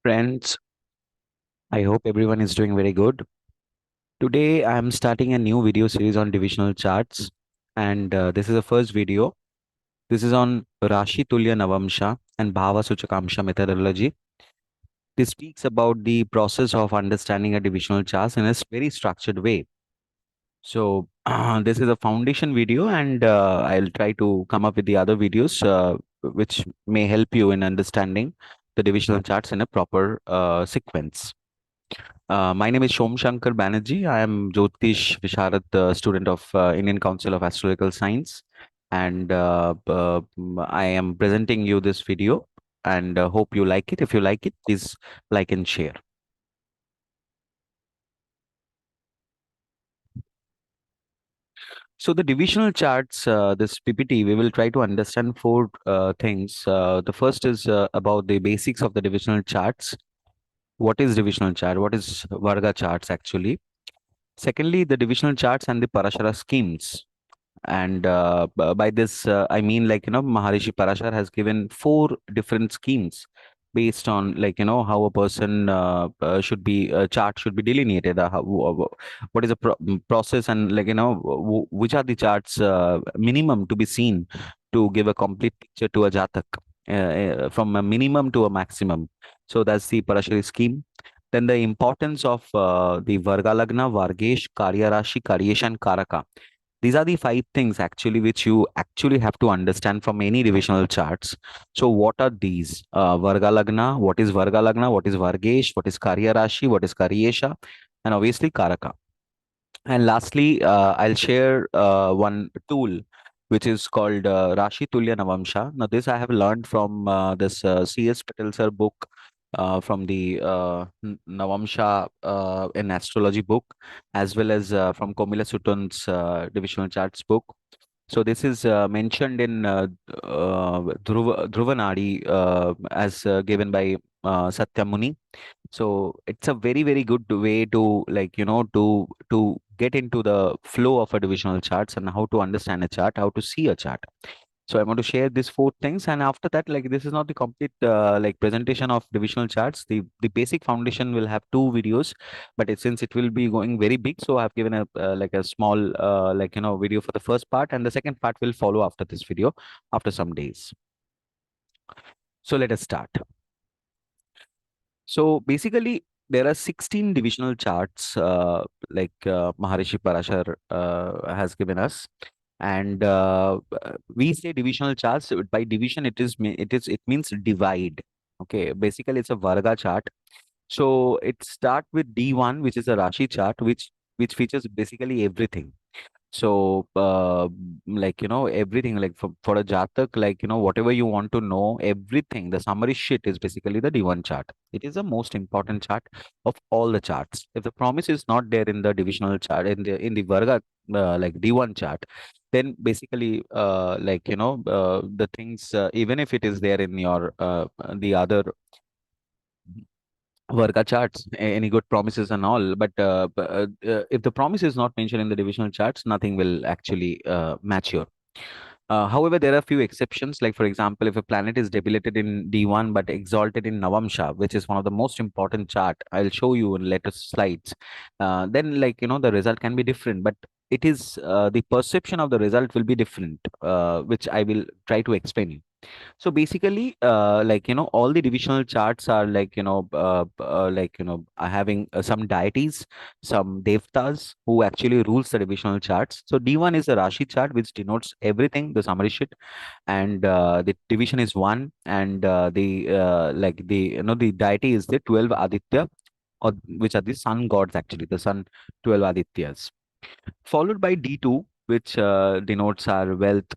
friends. I hope everyone is doing very good. Today, I am starting a new video series on divisional charts, and this is the first video. This is on Rashi, tulya, Navamsha, and Bhava Suchakamsha methodology. This speaks about the process of understanding a divisional chart in a very structured way. So, this is a foundation video, and I'll try to come up with the other videos which may help you in understanding the divisional charts in a proper sequence. My name is Shom Shankar Banerjee. I am Jyotish Visharad, student of Indian Council of Astrological Science, and I am presenting you this video. And hope you like it. If you like it, please like and share. So the divisional charts, this PPT, we will try to understand four things. The first is about the basics of the divisional charts. What is divisional chart? What is Varga charts actually? Secondly, the divisional charts and the Parashara schemes. And by this, I mean, Maharishi Parashar has given four different schemes based on, how a person should be, a chart should be delineated. What is the process, and, which are the charts minimum to be seen to give a complete picture to a Jatak, from a minimum to a maximum. So that's the Parashari scheme. Then the importance of the Varga Lagna, Vargesh, Karya Rashi, Karyesh, and Karaka. These are the five things actually which you actually have to understand from any divisional charts. So what are these? Varga Lagna, what is Varga Lagna, what is Vargesh, what is Karya Rashi, what is Karyesha, and obviously Karaka. And lastly, I'll share one tool which is called Rashi Tulya Navamsha. Now, this I have learned from this C.S. Patel sir book, from the Navamsha in astrology book, as well as from Komila Sutton's divisional charts book. So this is mentioned in Dhruvanadi as given by Satya Muni. So it's a very, very good way to, to get into the flow of a divisional charts and how to understand a chart, how to see a chart. So I want to share these four things, and after that, this is not the complete presentation of divisional charts. The basic foundation will have two videos, but since it will be going very big, so I've given a a small video for the first part, and the second part will follow after this video after some days. So let us start. So basically, there are 16 divisional charts, Maharishi Parashar has given us, and we say divisional charts. By division, it means divide. Okay, basically, it's a Varga chart. So it start with D1, which is a Rashi chart, which features basically everything. So, everything, for a Jatak, whatever you want to know, everything, the summary sheet is basically the D1 chart. It is the most important chart of all the charts. If the promise is not there in the divisional chart, in the Varga, D1 chart, then basically, the things, even if it is there in your, the other Varga charts, any good promises and all, but if the promise is not mentioned in the divisional charts, nothing will actually match your. However, there are a few exceptions. Like, for example, if a planet is debilitated in D1 but exalted in Navamsha, which is one of the most important chart, I'll show you in later slides. Then, the result can be different, but it is the perception of the result will be different, which I will try to explain you. So basically, all the divisional charts are are having some deities, some devtas who actually rules the divisional charts. So D1 is a Rashi chart which denotes everything, the summary sheet, and the division is one, and the deity is the 12 Aditya, or which are the sun gods actually, the sun 12 Adityas, followed by D2, which denotes our wealth,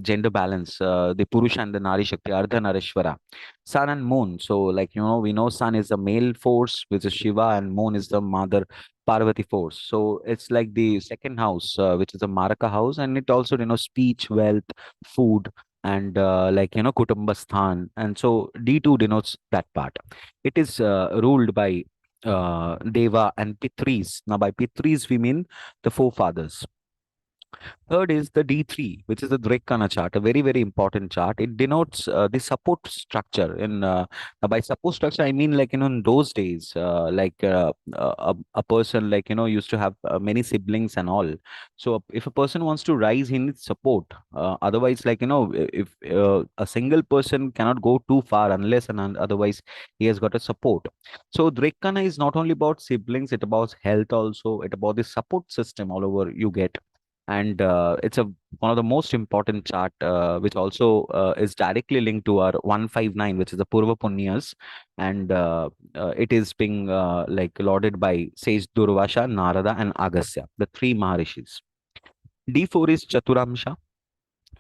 gender balance, the Purusha and the Nari Shakti, Ardha Narishwara, Sun and Moon. So, we know Sun is the male force, which is Shiva, and Moon is the mother Parvati force. So, it's like the second house, which is the Maraka house, and it also denotes speech, wealth, food, and Kutumbasthan. And so, D2 denotes that part. It is ruled by Deva and Pitris. Now, by Pitris, we mean the forefathers. Third is the D3, which is the Drekkana chart, a very, very important chart. It denotes the support structure. By support structure, I mean, like, in those days, a person, like, used to have many siblings and all. So if a person wants to rise, he needs support. Otherwise, like, if a single person cannot go too far unless and otherwise he has got a support. So Drekkana is not only about siblings, it about health also, it about the support system all over you get. And it's a one of the most important chart, which also is directly linked to our 159, which is the Purva Punyas. And it is being like lauded by sage Durvasha, Narada, and Agastya, the three Maharishis. D4 is Chaturamsha.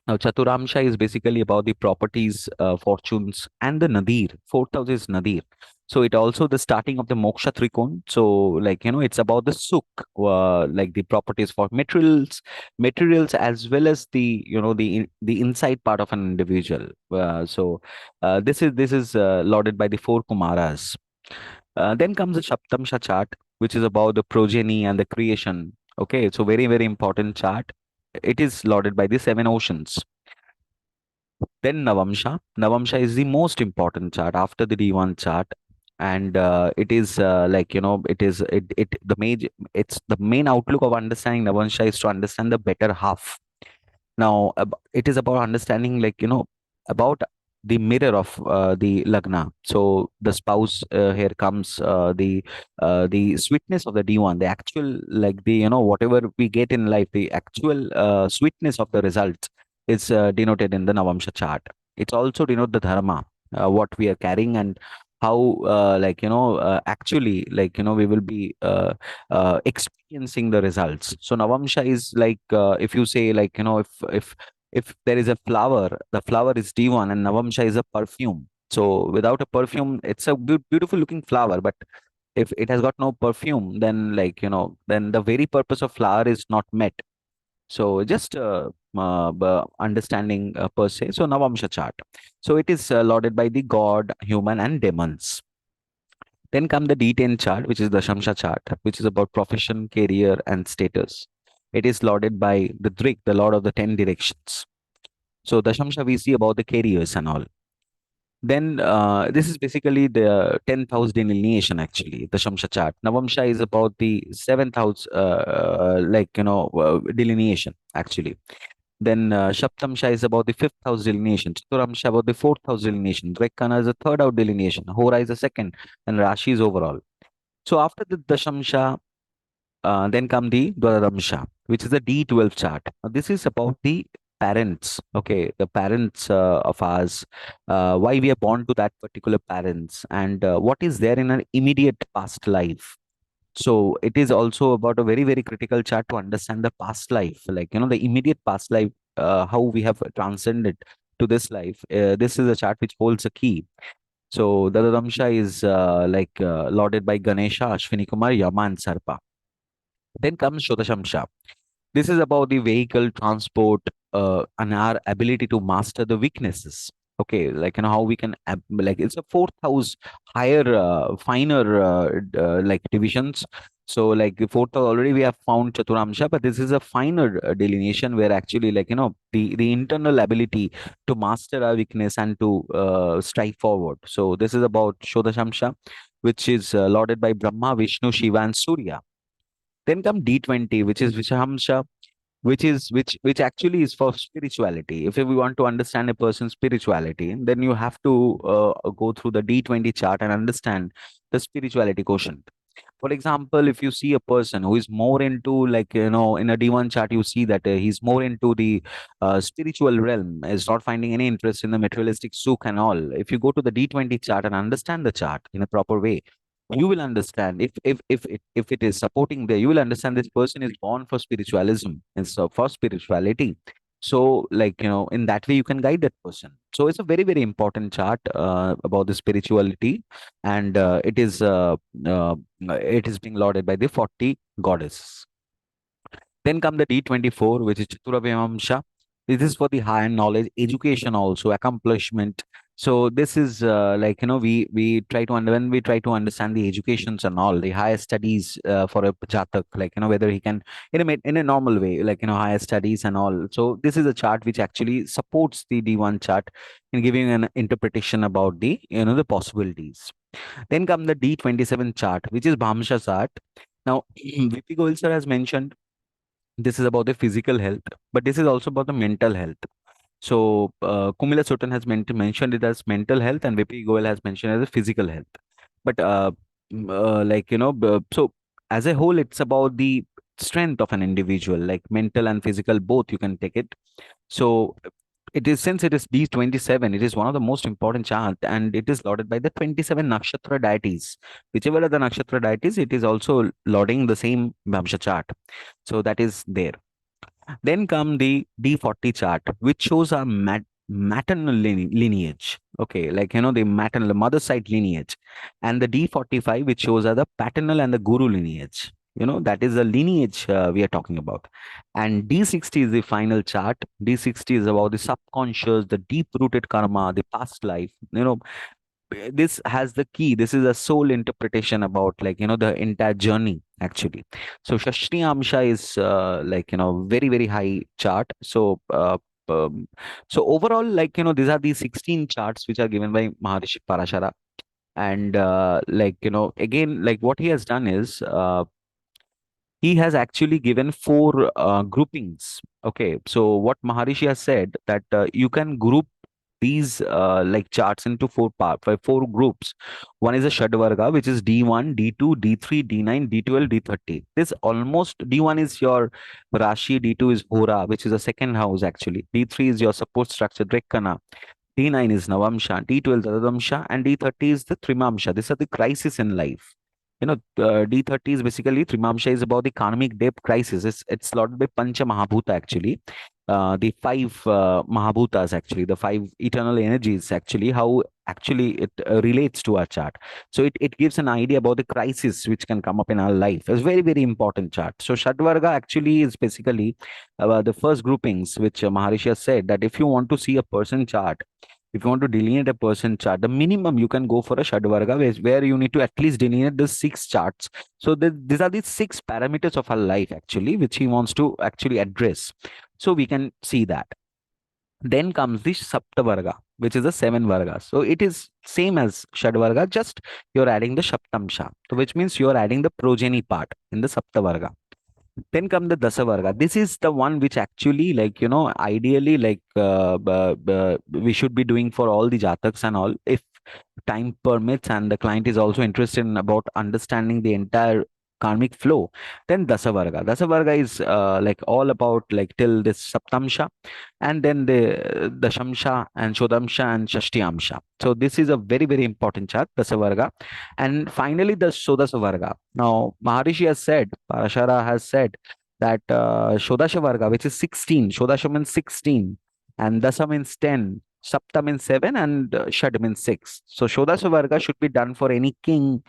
Now, Chaturamsha is basically about the properties, fortunes, and the Nadir. Fourth house is Nadir. So it also the starting of the Moksha Trikon. So, like, it's about the Sukh, like the properties for materials as well as the, the inside part of an individual. This is lauded by the four Kumaras. Then comes the Shaptamsha chart, which is about the progeny and the creation. Okay, so very, very important chart. It is lauded by the seven oceans. Then Navamsha. Navamsha is the most important chart after the D1 chart. And it is like, the major, it's the main outlook of understanding Navamsha is to understand the better half. Now, it is about understanding, like, about the mirror of the Lagna. So the spouse, here comes the sweetness of the D1, the actual, like, the, whatever we get in life, the actual sweetness of the result is denoted in the Navamsha chart. It's also denote the dharma, what we are carrying, and how, like, actually, like, we will be experiencing the results. So Navamsha is like, if you say, like, if there is a flower, the flower is D1 and Navamsha is a perfume. So without a perfume, it's a beautiful looking flower, but if it has got no perfume, then, like, then the very purpose of flower is not met. So just understanding per se. So Navamsha chart. So it is lauded by the god, human, and demons. Then come the D10 chart, which is the Shamsha chart, which is about profession, career, and status. It is lauded by the Drik, the lord of the 10 directions. So the Shamsha we see about the careers and all. Then this is basically the 10th house delineation, actually, the Shamsha chart. Navamsha is about the 7th house, delineation, actually. Then Shaptamsha is about the 5th house delineation. Chaturamsha about the 4th house delineation. Rekkana is the 3rd house delineation. Hora is the 2nd. And Rashi is overall. So after the Dashamsha, then come the Dwadaramsha, which is the D12 chart. Now, this is about the parents. Okay, the parents of ours, why we are born to that particular parents, and what is there in an immediate past life. So it is also about a very, very critical chart to understand the past life, like, the immediate past life, how we have transcended to this life. This is a chart which holds a key. So the Damsha is lauded by Ganesha, Ashwini Kumar, Yama, and Sarpa. Then comes Shodashamsha. This is about the vehicle transport, and our ability to master the weaknesses. Okay, like, how we can like, it's a fourth house, higher, finer, like, divisions. So, like, the fourth house already we have found Chaturamsha, but this is a finer delineation where actually, like, the internal ability to master our weakness and to strive forward. So this is about Shodashamsha, which is lauded by Brahma, Vishnu, Shiva, and Surya. Then come D20, which is Vishamsha, which actually is for spirituality. If we want to understand a person's spirituality, then you have to go through the D20 chart and understand the spirituality quotient. For example, if you see a person who is more into, like, in a D1 chart, you see that he's more into the spiritual realm, is not finding any interest in the materialistic sukh and all. If you go to the D20 chart and understand the chart in a proper way, you will understand, if it is supporting there, you will understand this person is born for spiritualism and so for spirituality. So, like, in that way you can guide that person. So it's a very, very important chart about the spirituality. And uh, it is being lauded by the 40 goddesses. Then come the D24, which is Chaturabhyamsha. This is for the higher knowledge, education also, accomplishment. So this is we try to when we try to understand the educations and all the higher studies for a jatak, like whether he can in a normal way, like higher studies and all. So this is a chart which actually supports the D1 chart in giving an interpretation about the the possibilities. Then come the D27 chart, which is Bhamsha chart. Now VP Goel sir has mentioned this is about the physical health, but this is also about the mental health. So Kumila Sutton has mentioned it as mental health, and VP Goel has mentioned it as physical health. But so as a whole, it's about the strength of an individual, like mental and physical, both you can take it. So it is, since it is D27, it is one of the most important chart, and it is lauded by the 27 nakshatra deities. Whichever are the nakshatra deities, it is also lauding the same Vamsha chart. So that is there. Then come the D40 chart, which shows our maternal lineage. Okay, like the maternal, the mother side lineage, and the D45, which shows are the paternal and the guru lineage. That is the lineage we are talking about. And D60 is the final chart. D60 is about the subconscious, the deep rooted karma, the past life. This has the key. This is a soul interpretation about, like the entire journey actually. So Shashti Amsha is very very high chart. Um, so overall, like these are the 16 charts which are given by Maharishi Parashara. And again, like what he has done is he has actually given four groupings. Okay, so what Maharishi has said, that you can group these like charts into four groups. One is a Shadvarga, which is D1, D2, D3, D9, D12, D30. This almost D1 is your Rashi, D2 is Hora, which is a second house actually. D3 is your support structure, Drekkana. D9 is Navamsha, D12 Dadamsha, and D30 is the Trimamsha. These are the crisis in life. D30 is basically, Trimamsha is about the karmic debt crisis. It's lot by Pancha Mahabhuta actually. The five Mahabhutas actually, the five eternal energies actually, how actually it relates to our chart. So it gives an idea about the crisis which can come up in our life. It's very, very important chart. So Shadvarga actually is basically the first groupings which Maharishi has said, that if you want to see a person chart, if you want to delineate a person chart, the minimum you can go for a Shadvarga, where you need to at least delineate the six charts. So these are the six parameters of our life actually, which he wants to actually address. So we can see that. Then comes the Saptavarga, which is the seven Vargas. So it is same as Shadvarga, just you're adding the Shaptamsha, so which means you're adding the progeny part in the Saptavarga. Then come the Dasavarga. This is the one which actually, like, ideally, like, we should be doing for all the Jataks and all, if time permits and the client is also interested in about understanding the entire karmic flow. Then Dasavarga. Dasavarga is like all about like till this Saptamsha, and then the Shamsha and Shodamsha and Shashtiamsha. So this is a very, very important chart, Dasavarga. And finally, the Shodasavarga. Now, Maharishi has said, Parashara has said that Shodasha Varga, which is 16, Shodasha means 16, and Dasa means 10, Sapta means 7, and Shad means 6. So Shodasha Varga should be done for any king,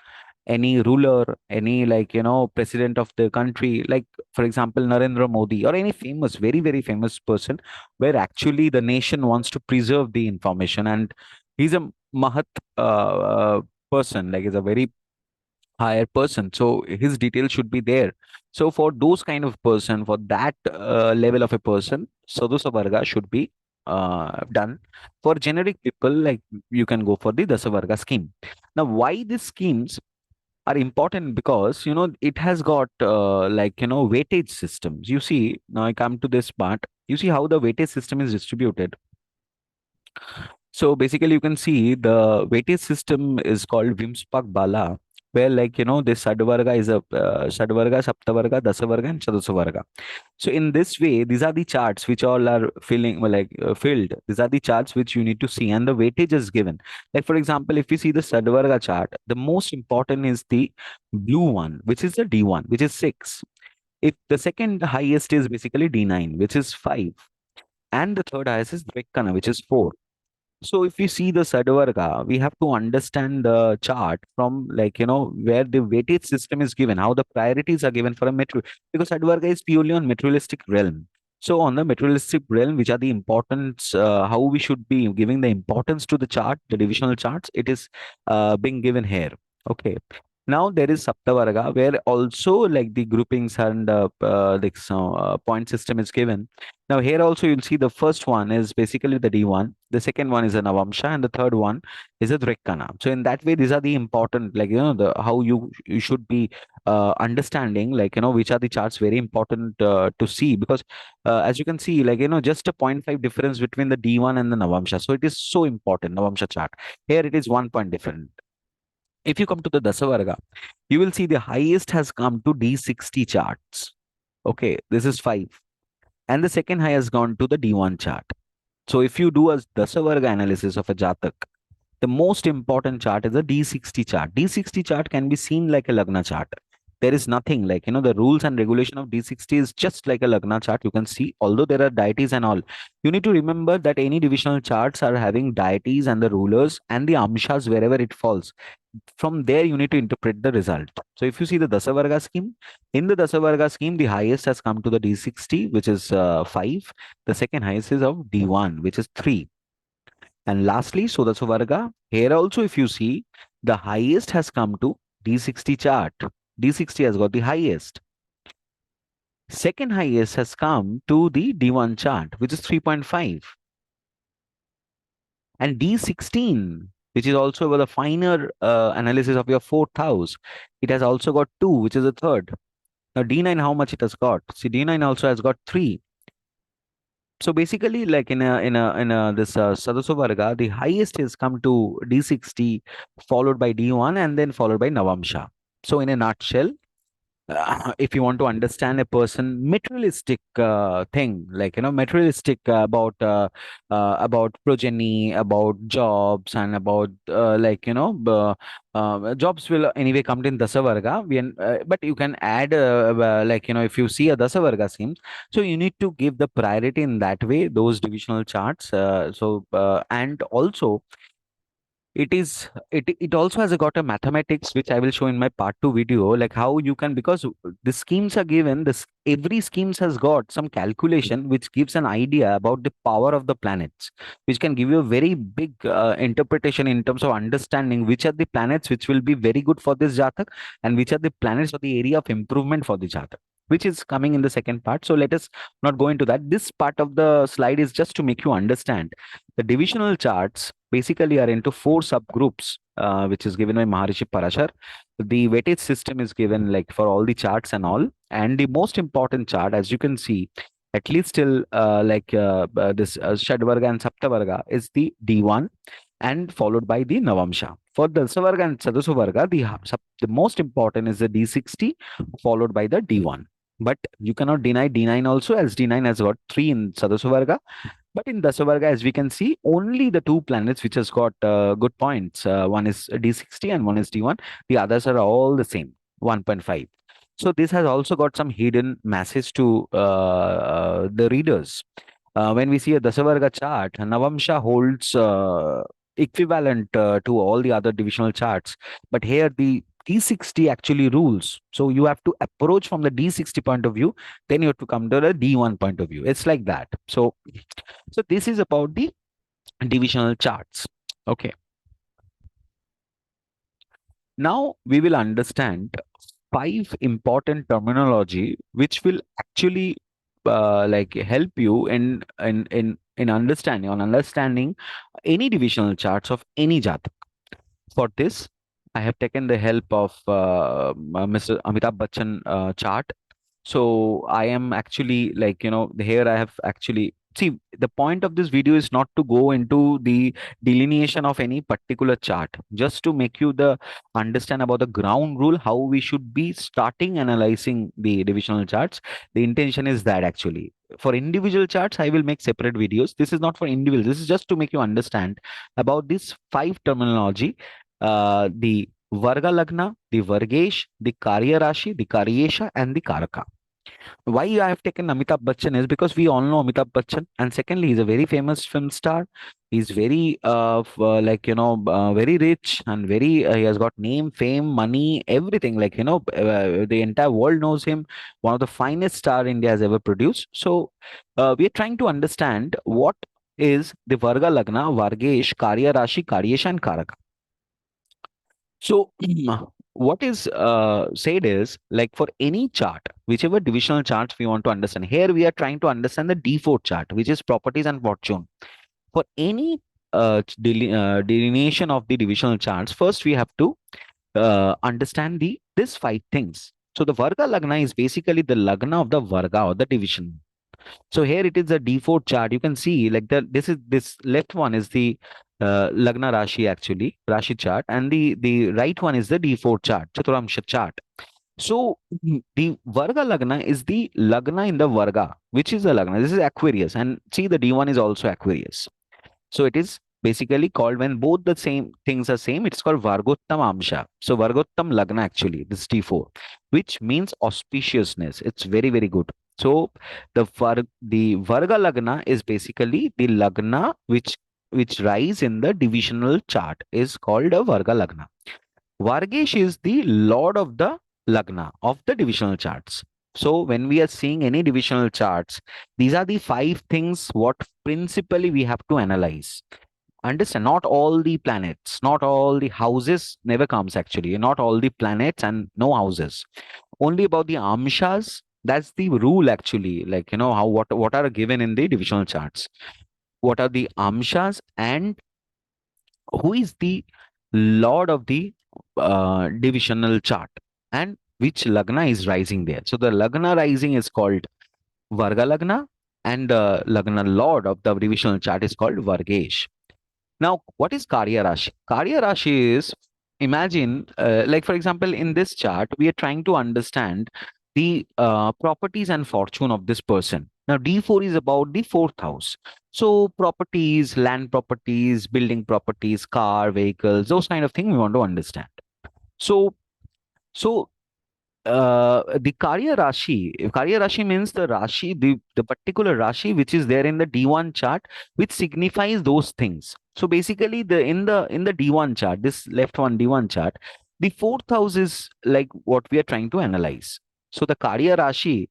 any ruler, any, like, president of the country, like for example, Narendra Modi, or any famous, very, very famous person, where actually the nation wants to preserve the information. And he's a Mahat person, like he's a very higher person, so his details should be there. So for those kind of person, for that level of a person, Sadosa Varga should be done. For generic people, like, you can go for the Dasavarga scheme. Now, why these schemes are important? Because it has got weightage systems. You see, now I come to this part. You see how the weightage system is distributed. So basically, you can see the weightage system is called Vimspak Bala, where, like, this Sadvarga is a Sadvarga, Saptavarga, Dasavarga, and Chatusavarga. So in this way, these are the charts which all are filling, well, like, filled. These are the charts which you need to see, and the weightage is given. Like for example, if you see the Sadvarga chart, the most important is the blue one, which is the D1, which is 6. If the second highest is basically D9, which is 5, and the third highest is Dvekkana, which is 4. So if we see the Sadvarga, we have to understand the chart from, like, where the weightage system is given, how the priorities are given for a material, because Sadvarga is purely on materialistic realm. So on the materialistic realm, which are the importance, how we should be giving the importance to the chart, the divisional charts, it is being given here. Okay. Now there is Saptavarga, where also like the groupings and the point system is given. Now here also you'll see the first one is basically the D1, the second one is a Navamsha, and the third one is a Drikkana. So in that way, these are the important, like the how you should be understanding, like which are the charts very important to see, because as you can see, like just a zero point 0.5 difference between the D1 and the Navamsha. So it is so important, Navamsha chart. Here it is 1 point different. If you come to the Dasavarga, you will see the highest has come to D60 charts. Okay, this is 5. And the second high has gone to the D1 chart. So if you do a Dasavarga analysis of a Jatak, the most important chart is the D60 chart. D60 chart can be seen like a Lagna chart. There is nothing like, the rules and regulation of D60 is just like a Lagna chart. You can see, although there are deities and all, you need to remember that any divisional charts are having deities and the rulers and the amshas wherever it falls. From there, you need to interpret the result. So if you see the Dasavarga scheme, in the Dasavarga scheme, the highest has come to the D60, which is 5. The second highest is of D1, which is 3. And lastly, Sodasa Varga, here also if you see, the highest has come to D60 chart. D60 has got the highest. Second highest has come to the D1 chart, which is 3.5. And D16, which is also about the finer analysis of your fourth house, it has also got 2, which is the third. Now D9, how much it has got? See, D9 also has got 3. So basically, like in a this Sadasu Varga, the highest is come to D60, followed by D1, and then followed by Navamsha. So in a nutshell, if you want to understand a person materialistic thing, like materialistic about progeny, about jobs, and about jobs will anyway come in Dasavarga. But you can add like if you see a Dasavarga scheme, so you need to give the priority in that way, those divisional charts. And also it also has got a mathematics, which I will show in my part 2 video, like how you can, because the schemes are given, this every schemes has got some calculation which gives an idea about the power of the planets, which can give you a very big interpretation in terms of understanding which are the planets which will be very good for this jatak, and which are the planets or the area of improvement for the jatak, which is coming in the second part. So let us not go into that. This part of the slide is just to make you understand the divisional charts basically are into 4 subgroups, which is given by Maharishi Parashar. The weightage system is given like for all the charts and all. And the most important chart, as you can see, at least till this Shadvarga and Saptavarga, is the D1 and followed by the Navamsha. For the Dasavarga and Sadasuvarga, the most important is the D60 followed by the D1. But you cannot deny D9 also, as D9 has got 3 in Sadasuvarga. But in Dasavarga, as we can see, only the 2 planets which has got good points. One is D60 and one is D1. The others are all the same, 1.5. So this has also got some hidden message to the readers. When we see a Dasavarga chart, Navamsha holds equivalent to all the other divisional charts. But here the D60 actually rules. So you have to approach from the D60 point of view, then you have to come to the D1 point of view. It's like that. So this is about the divisional charts. Okay. Now we will understand 5 important terminology which will actually like help you in understanding any divisional charts of any jatak. For this, I have taken the help of Mr. Amitabh Bacchan chart. So I am actually like, here I have actually see, the point of this video is not to go into the delineation of any particular chart, just to make you the understand about the ground rule, how we should be starting analyzing the divisional charts. The intention is that actually for individual charts, I will make separate videos. This is not for individual. This is just to make you understand about these 5 terminology, the Varga Lagna, the Vargesh, the Karya Rashi, the Karyesha, and the Karaka. Why I have taken Amitabh Bachchan is because we all know Amitabh Bachchan, and secondly, he's a very famous film star. He's very, very rich and very. He has got name, fame, money, everything. The entire world knows him. One of the finest star India has ever produced. So, we are trying to understand what is the Varga Lagna, Vargesh, Karya Rashi, Karyesh, and Karaka. So, what is said is like for any chart, whichever divisional charts we want to understand. Here we are trying to understand the D4 chart, which is properties and fortune. For any delineation of the divisional charts, first we have to understand the this five things. So the Varga Lagna is basically the Lagna of the Varga or the division. So here it is a D4 chart. You can see like this left one is the Lagna Rashi actually, Rashi chart, and the right one is the D4 chart, Chaturamsha chart. So the Varga Lagna is the Lagna in the Varga, which is the Lagna. This is Aquarius, and see the D1 is also Aquarius. So it is basically called when both the same things are same, it's called Vargottam Amsha. So Vargottam Lagna actually, this T4, which means auspiciousness. It's very, very good. So the Varga Lagna is basically the Lagna which rise in the divisional chart is called a Varga Lagna. Vargesh is the lord of the Lagna of the divisional charts. So when we are seeing any divisional charts, these are the five things what principally we have to analyze. Understand, not all the planets, not all the houses never comes actually, not all the planets and no houses. Only about the amshas, that's the rule actually, like how what are given in the divisional charts. What are the amshas and who is the lord of the divisional chart and which lagna is rising there. So the lagna rising is called Varga Lagna and the lagna lord of the divisional chart is called Vargesh. Now, what is Karya Rashi? Karya Rashi is, imagine, like for example, in this chart, we are trying to understand the properties and fortune of this person. Now, D4 is about the fourth house. So, properties, land properties, building properties, car, vehicles, those kind of things we want to understand. So, so the Karya Rashi means the Rashi, the particular Rashi which is there in the D1 chart, which signifies those things. So basically, in the D1 chart, this left one D1 chart, the fourth house is like what we are trying to analyze. So the Karya Rashi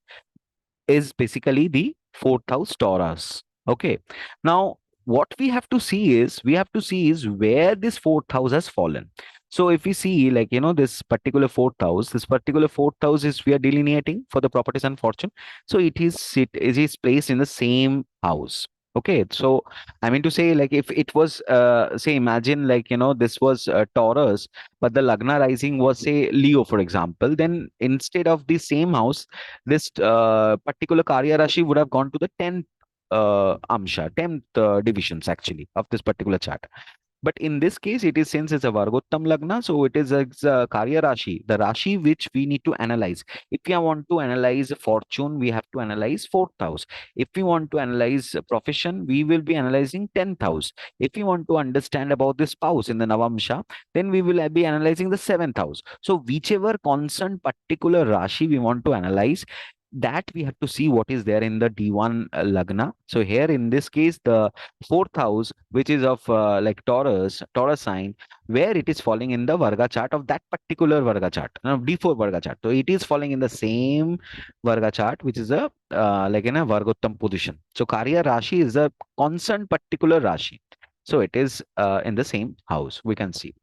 is basically the fourth house Taurus. Okay. Now, what we have to see is where this fourth house has fallen. So if we see like this particular fourth house is we are delineating for the properties and fortune. So it is placed in the same house. Okay, so I mean to say like if it was say imagine like this was Taurus, but the Lagna rising was say Leo for example, then instead of the same house this particular Karya Rashi would have gone to the 10th Amsha, 10th divisions actually of this particular chart. But in this case, it is since it's a Vargottam Lagna, so it's a Karya Rashi, the Rashi which we need to analyze. If we want to analyze fortune, we have to analyze fourth house. If we want to analyze profession, we will be analyzing 10th house. If we want to understand about the spouse in the Navamsha, then we will be analyzing the seventh house. So whichever constant particular Rashi we want to analyze, that we have to see what is there in the D1 Lagna. So here in this case, the fourth house, which is of like Taurus sign, where it is falling in the Varga chart of that particular Varga chart, now D4 Varga chart. So it is falling in the same Varga chart, which is a like in a Vargottam position. So Karya Rashi is a constant particular Rashi. So it is in the same house, we can see.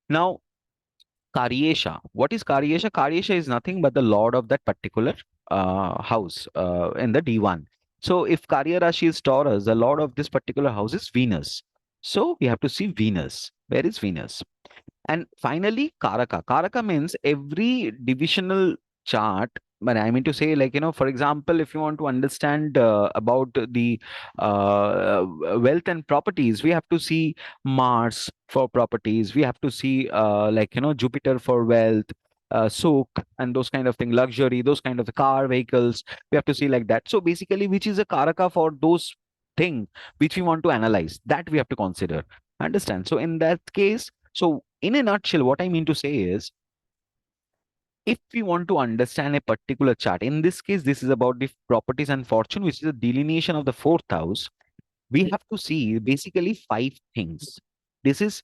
Now, Karyesha. What is Karyesha? Karyesha is nothing but the lord of that particular house in the D1. So if Karya Rashi is Taurus, the lord of this particular house is Venus. So we have to see Venus. Where is Venus? And finally, Karaka. Karaka means every divisional chart. But I mean to say, like, for example, if you want to understand about the wealth and properties, we have to see Mars for properties. We have to see, Jupiter for wealth, soak, and those kind of thing, luxury, those kind of car, vehicles. We have to see like that. So basically, which is a Karaka for those thing which we want to analyze, that we have to consider. Understand? So in that case, so in a nutshell, what I mean to say is if we want to understand a particular chart, in this case, this is about the properties and fortune, which is a delineation of the fourth house. We have to see basically five things. This is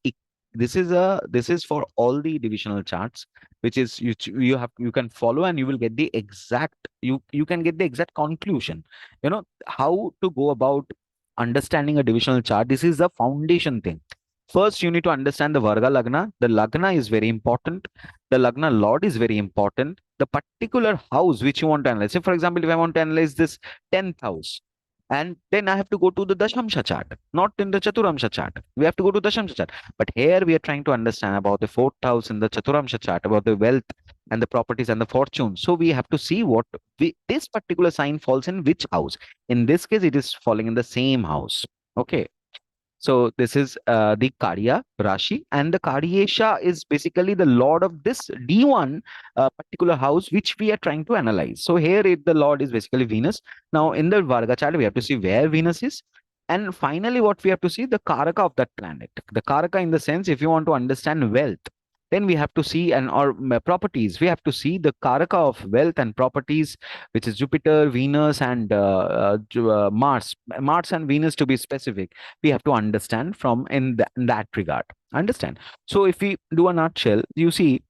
this is for all the divisional charts, which is you have, you can follow and you will get the exact, you can get the exact conclusion. You know how to go about understanding a divisional chart. This is the foundation thing. First, you need to understand the Varga Lagna. The Lagna is very important. The Lagna Lord is very important. The particular house which you want to analyze. Say, for example, if I want to analyze this 10th house, and then I have to go to the Dashamsha chart, not in the Chaturamsha chart. We have to go to Dashamsha chart. But here we are trying to understand about the fourth house in the Chaturamsha chart, about the wealth and the properties and the fortune. So we have to see what this particular sign falls in which house. In this case, it is falling in the same house. Okay. So this is the Karya Rashi, and the Karyesha is basically the lord of this D1 particular house which we are trying to analyze. So here the lord is basically Venus. Now in the Varga chart, we have to see where Venus is. And finally, what we have to see, the Karaka of that planet. The Karaka in the sense, if you want to understand wealth, then we have to see, and or properties, we have to see the Karaka of wealth and properties, which is Jupiter, Venus, and Mars. Mars and Venus to be specific, we have to understand from in that regard. Understand? So if we do a nutshell, you see,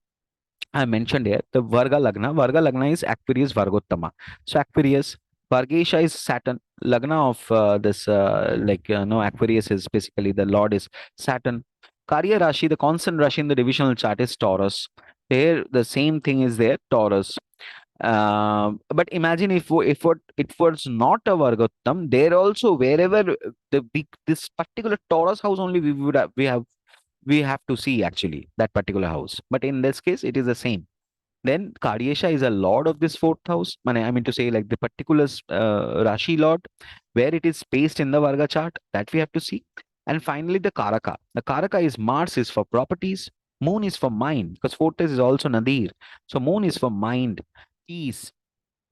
I mentioned here the Varga Lagna. Varga Lagna is Aquarius Vargottama. So Aquarius, Vargesha is Saturn. Lagna of this no, Aquarius is basically the Lord is Saturn. Karya Rashi, the constant Rashi in the divisional chart is Taurus. Here the same thing is there, Taurus. But imagine if it was not a Vargottam, there also wherever this particular Taurus house only we would have, we have to see actually that particular house. But in this case, it is the same. Then Karyesha is a lord of this fourth house. I mean to say, like the particular Rashi lord, where it is placed in the Varga chart, that we have to see. And finally, the Karaka. The Karaka is Mars is for properties, Moon is for mind, because fourth house is also Nadir. So Moon is for mind, peace.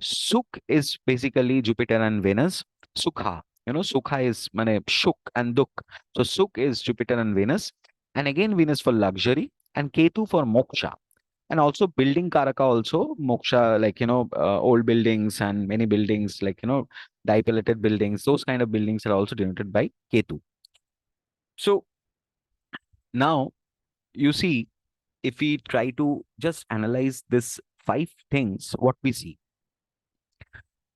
Sukh is basically Jupiter and Venus. Sukha. Sukha is Shuk and Duk. So Sukh is Jupiter and Venus. And again, Venus for luxury and Ketu for moksha. And also building Karaka also, moksha, like, old buildings and many buildings, like, dilapidated buildings, those kind of buildings are also denoted by Ketu. So now you see, if we try to just analyze this five things, what we see.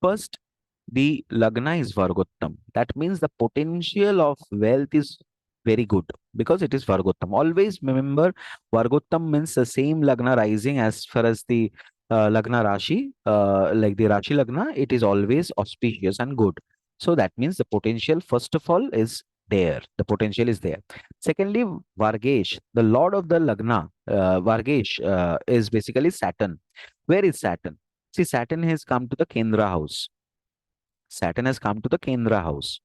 First, the Lagna is Vargottam. That means the potential of wealth is very good because it is Vargottam. Always remember, Vargottam means the same Lagna rising as far as the Lagna Rashi, like the Rashi Lagna, it is always auspicious and good. So that means the potential, first of all, is there. The potential is there. Secondly, Vargesh, the lord of the Lagna, Vargesh is basically Saturn. Where is Saturn? See, Saturn has come to the Kendra house. Saturn has come to the Kendra house.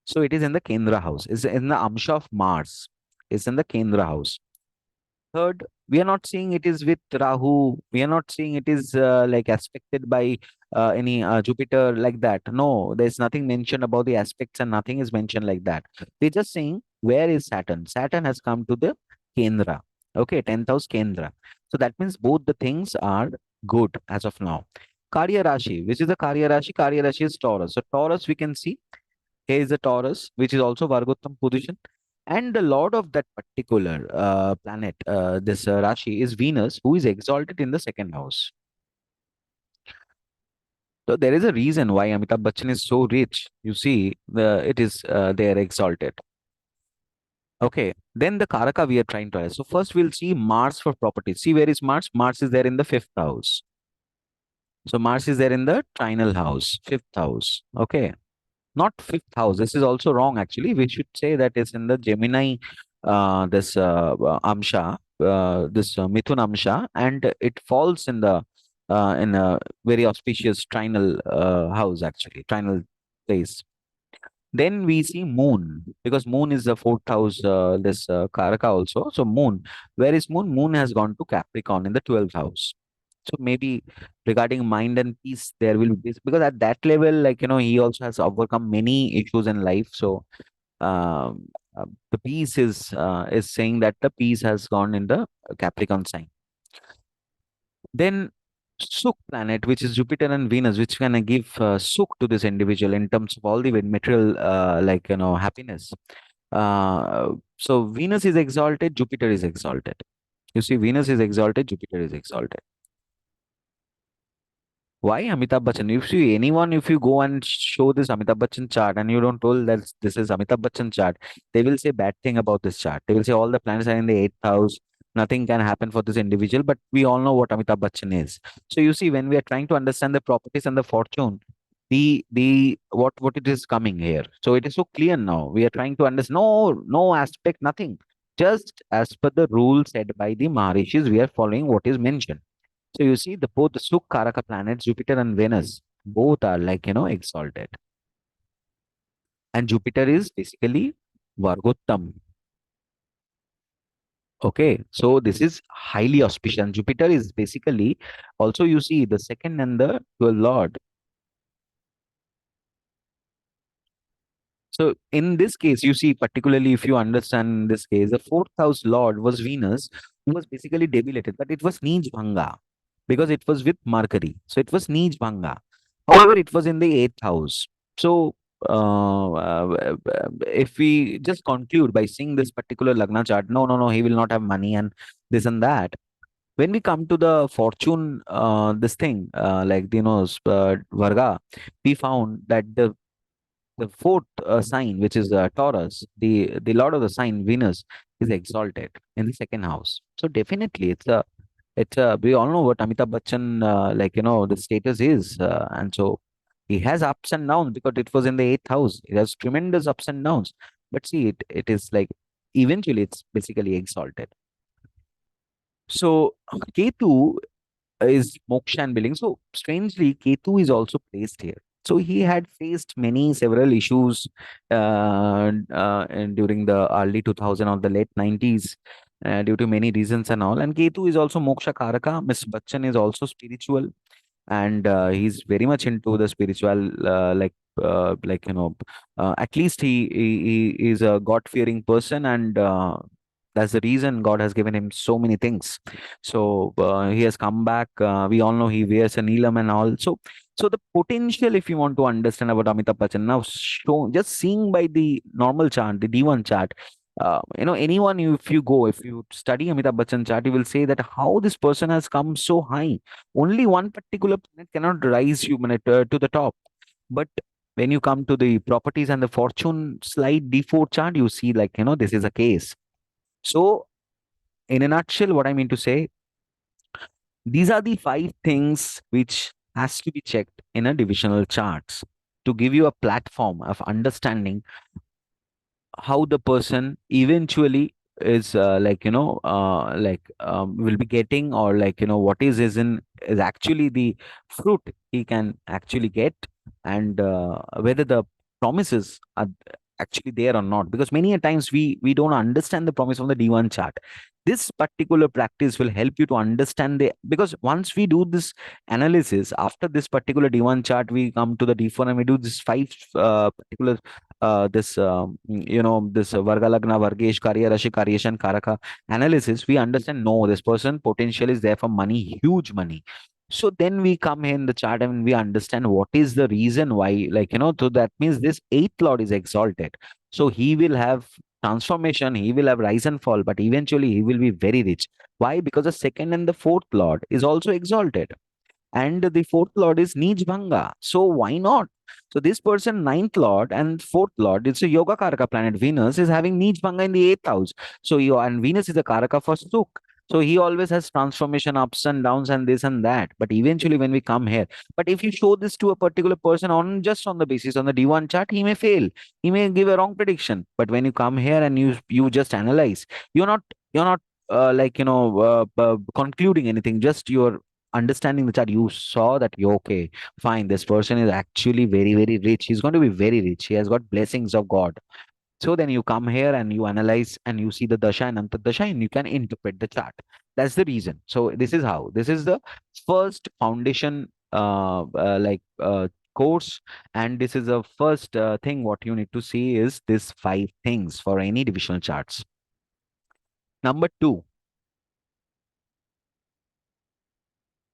So it is in the Kendra house. It's in the Amsha of Mars. It's in the Kendra house. Third, we are not seeing it is with Rahu. We are not seeing it is like aspected by any Jupiter like that. No, there's nothing mentioned about the aspects and nothing is mentioned like that. They're just saying, where is Saturn? Saturn has come to the Kendra. Okay, 10th house Kendra. So that means both the things are good as of now. Karya Rashi, which is the Karya Rashi? Karya Rashi is Taurus. So Taurus, we can see here is a Taurus, which is also Vargottam position. And the lord of that particular planet, this Rashi, is Venus, who is exalted in the second house. So there is a reason why Amitabh Bachchan is so rich. You see, it is they are exalted. Okay, then the Karaka we are trying to analyze. So first we'll see Mars for property. See, where is Mars? Mars is there in the fifth house. So Mars is there in the trinal house, fifth house. Okay, not fifth house. This is also wrong actually. We should say that it's in the Gemini, this Amsha, this Mithun Amsha, and it falls in a very auspicious trinal house actually, trinal place. Then we see Moon, because Moon is the fourth house, this Karaka also. So Moon, where is Moon? Moon has gone to Capricorn in the 12th house. So maybe regarding mind and peace, there will be, because at that level, like, he also has overcome many issues in life. So um, the peace is saying that the peace has gone in the Capricorn sign. Then Suk planet, which is Jupiter and Venus, which can give Suk to this individual in terms of all the material, happiness. So Venus is exalted, Jupiter is exalted. You see, Venus is exalted, Jupiter is exalted. Why Amitabh Bachchan? If you anyone, if you go and show this Amitabh Bachchan chart and you don't told that this is Amitabh Bachchan chart, they will say bad thing about this chart. They will say all the planets are in the eighth house. Nothing can happen for this individual. But we all know what Amitabh Bachchan is. So you see, when we are trying to understand the properties and the fortune, the what it is coming here. So it is so clear now. We are trying to understand. No aspect, nothing. Just as per the rule set by the Maharishis, we are following what is mentioned. So you see, the both the Sukkaraka planets, Jupiter and Venus, both are exalted. And Jupiter is basically Vargottam. Okay, so this is highly auspicious. And Jupiter is basically also you see the second and the 12th lord. So in this case, you see, particularly if you understand in this case, the fourth house lord was Venus, who was basically debilitated, but it was Nij Bhanga because it was with Mercury. So it was Nij Bhanga. However, it was in the eighth house. So if we just conclude by seeing this particular Lagna chart, no, he will not have money and this and that. When we come to the fortune, this thing, Varga, we found that the fourth sign, which is Taurus, the lord of the sign Venus, is exalted in the second house. So definitely, it's a we all know what Amitabh Bachchan the status is, and so he has ups and downs because it was in the eighth house. It has tremendous ups and downs, but see, it is like eventually it's basically exalted. So Ketu is moksha and billing. So strangely, Ketu is also placed here. So he had faced several issues and during the early 2000 or the late 90s due to many reasons and all. And Ketu is also moksha karaka. Miss Bachchan is also spiritual and he's very much into the spiritual at least he is a god fearing person and that's the reason God has given him so many things. So he has come back. We all know he wears a neelam and all. So the potential, if you want to understand about Amitabh Bachchan, now show just seeing by the normal chart, the D1 chart, anyone, if you study Amitabh Bachchan chart, you will say that how this person has come so high. Only one particular planet cannot rise you to the top. But when you come to the properties and the fortune slide D4 chart, you see this is a case. So in a nutshell, what I mean to say, these are the five things which has to be checked in a divisional charts to give you a platform of understanding how the person eventually is will be getting or what is in is actually the fruit he can actually get and whether the promises are actually there or not because many a times we don't understand the promise of the D1 chart. This particular practice will help you to understand the because once we do this analysis after this particular D1 chart we come to the D4 and we do this five particular this this Varga Lagna, Vargesh, Karya Rashi, Karyashan, Karaka analysis, we understand no, this person potential is there for money, huge money. So then we come here in the chart and we understand what is the reason why, so that means this eighth lord is exalted. So he will have transformation, he will have rise and fall, but eventually he will be very rich. Why? Because the second and the fourth lord is also exalted and the fourth lord is Nij Bhanga. So why not? So this person, ninth lord and fourth lord, it's a yoga karaka planet. Venus is having Nij Bhanga in the eighth house. So you and Venus is a karaka for Suk. So he always has transformation, ups and downs, and this and that. But eventually, when we come here, but if you show this to a particular person on just on the basis on the D1 chart, he may fail. He may give a wrong prediction. But when you come here and you just analyze, you're not concluding anything. Just you're understanding the chart, you saw that you okay, fine. This person is actually very, very rich. He's going to be very rich. He has got blessings of God. So then you come here and you analyze and you see the dasha and antardasha and you can interpret the chart. That's the reason. So this is how. This is the first foundation course, and this is the first thing what you need to see is this five things for any divisional charts. Number two,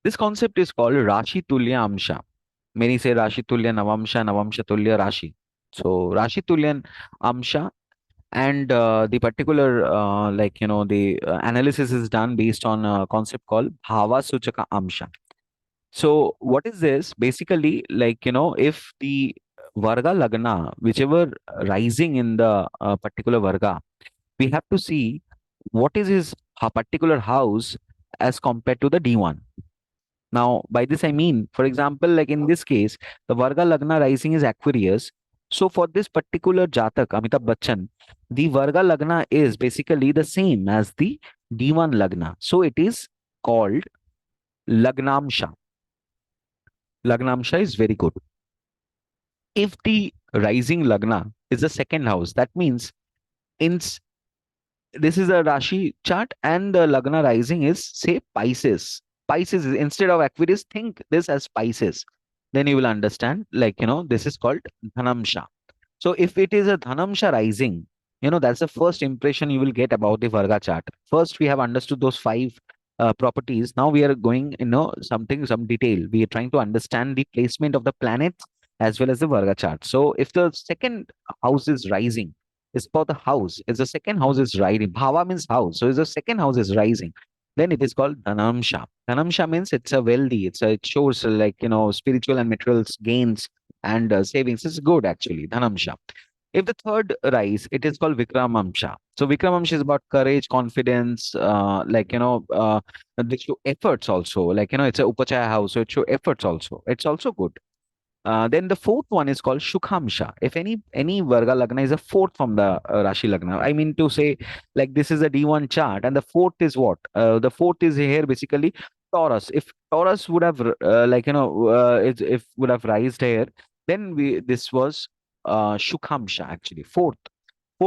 This concept is called Rashi Tulya Amsha. Many say Rashi Tulya Navamsha, Navamsha Tulya Rashi. So Rashi Tulya Amsha, and the particular the analysis is done based on a concept called Bhava Suchaka Amsha. So what is this? Basically, if the Varga Lagna, whichever rising in the particular Varga, we have to see what is his particular house as compared to the D1. Now, by this I mean, for example, like in this case, the Varga Lagna rising is Aquarius. So for this particular Jatak, Amitabh Bacchan, the Varga Lagna is basically the same as the D1 Lagna. So it is called Lagnamsha. Lagnamsha is very good. If the rising Lagna is the second house, that means in this is a Rashi chart and the Lagna rising is say Pisces. Pisces is instead of Aquarius, think this as Pisces. Then you will understand, this is called Dhanamsha. So if it is a Dhanamsha rising, that's the first impression you will get about the Varga chart. First, we have understood those five properties. Now we are going, some detail. We are trying to understand the placement of the planets as well as the Varga chart. So if the second house is rising, it's for the house. If the second house is rising, Bhava means house. So if the second house is rising, then it is called Dhanamsha. Dhanamsha means it's a wealthy. It shows spiritual and material gains and savings. It's good actually. Dhanamsha. If the third rise, it is called Vikramamsha. So Vikramamsha is about courage, confidence, they show efforts also. It's a Upachaya house, so it show efforts also. It's also good. Then the fourth one is called Shukhamsha. If any Varga Lagna is a fourth from the Rashi Lagna, I mean to say, like this is a D1 chart, and the fourth is what? The fourth is here basically Taurus. If Taurus would have if would have rised here, then we this was Shukhamsha actually fourth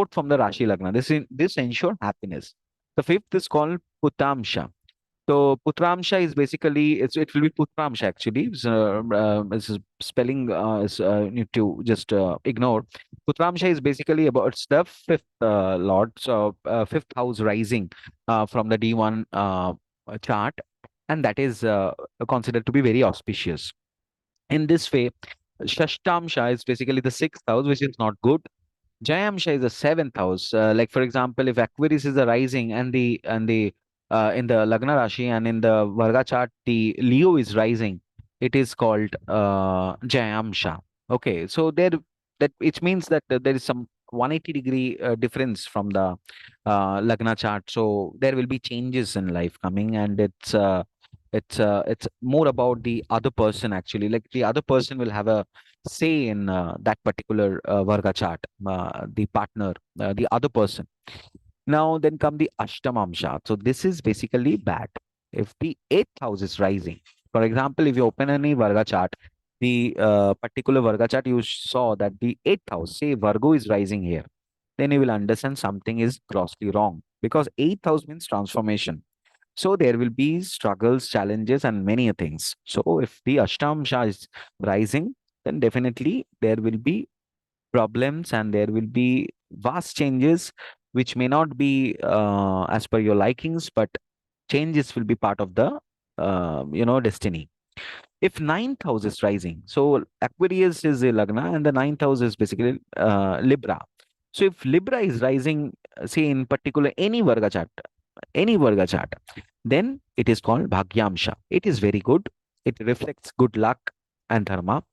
from the Rashi Lagna. This ensure happiness. The fifth is called Putamsha. So Putramsha is basically it will be Putramsha actually. It's spelling is need to just ignore. Putramsha is basically about it's the fifth lord, so fifth house rising from the D1 chart, and that is considered to be very auspicious. In this way, Shashtamsha is basically the sixth house, which is not good. Jayamsha is the seventh house. Like for example, if Aquarius is the rising and the in the Lagna Rashi and in the Varga chart, the Leo is rising, it is called Jayamsha. Okay, so there that it means that there is some 180-degree difference from the Lagna chart. So there will be changes in life coming, and it's more about the other person actually. Like the other person will have a say in that particular Varga chart, the partner, the other person. Now, then come the Ashtamamsha. So, this is basically bad. If the eighth house is rising, for example, if you open any Varga chart, the particular Varga chart, you saw that the eighth house, say Virgo is rising here, then you will understand something is grossly wrong because eighth house means transformation. So there will be struggles, challenges, and many things. So if the Ashtamsha is rising, then definitely there will be problems and there will be vast changes which may not be as per your likings, but changes will be part of the destiny. If ninth house is rising, so Aquarius is a Lagna and the ninth house is basically Libra. So if Libra is rising, say in particular any Varga chart, then it is called Bhagyamsha. It is very good. It reflects good luck and dharma.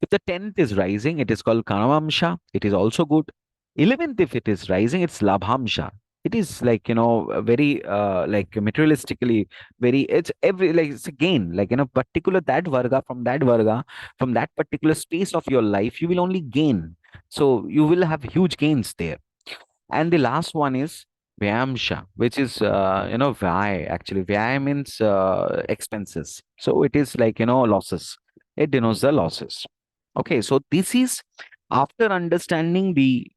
If the 10th is rising, it is called Kanamamsha. It is also good. 11th, if it is rising, it's Labhamsha. It is like, very materialistically, very, it's every, like, it's a gain. Like, particular from that particular space of your life, you will only gain. So you will have huge gains there. And the last one is Vyamsha, which is, Vyay. Actually, Vyay means expenses. So it is like, losses. It denotes the losses. Okay, so this is after understanding the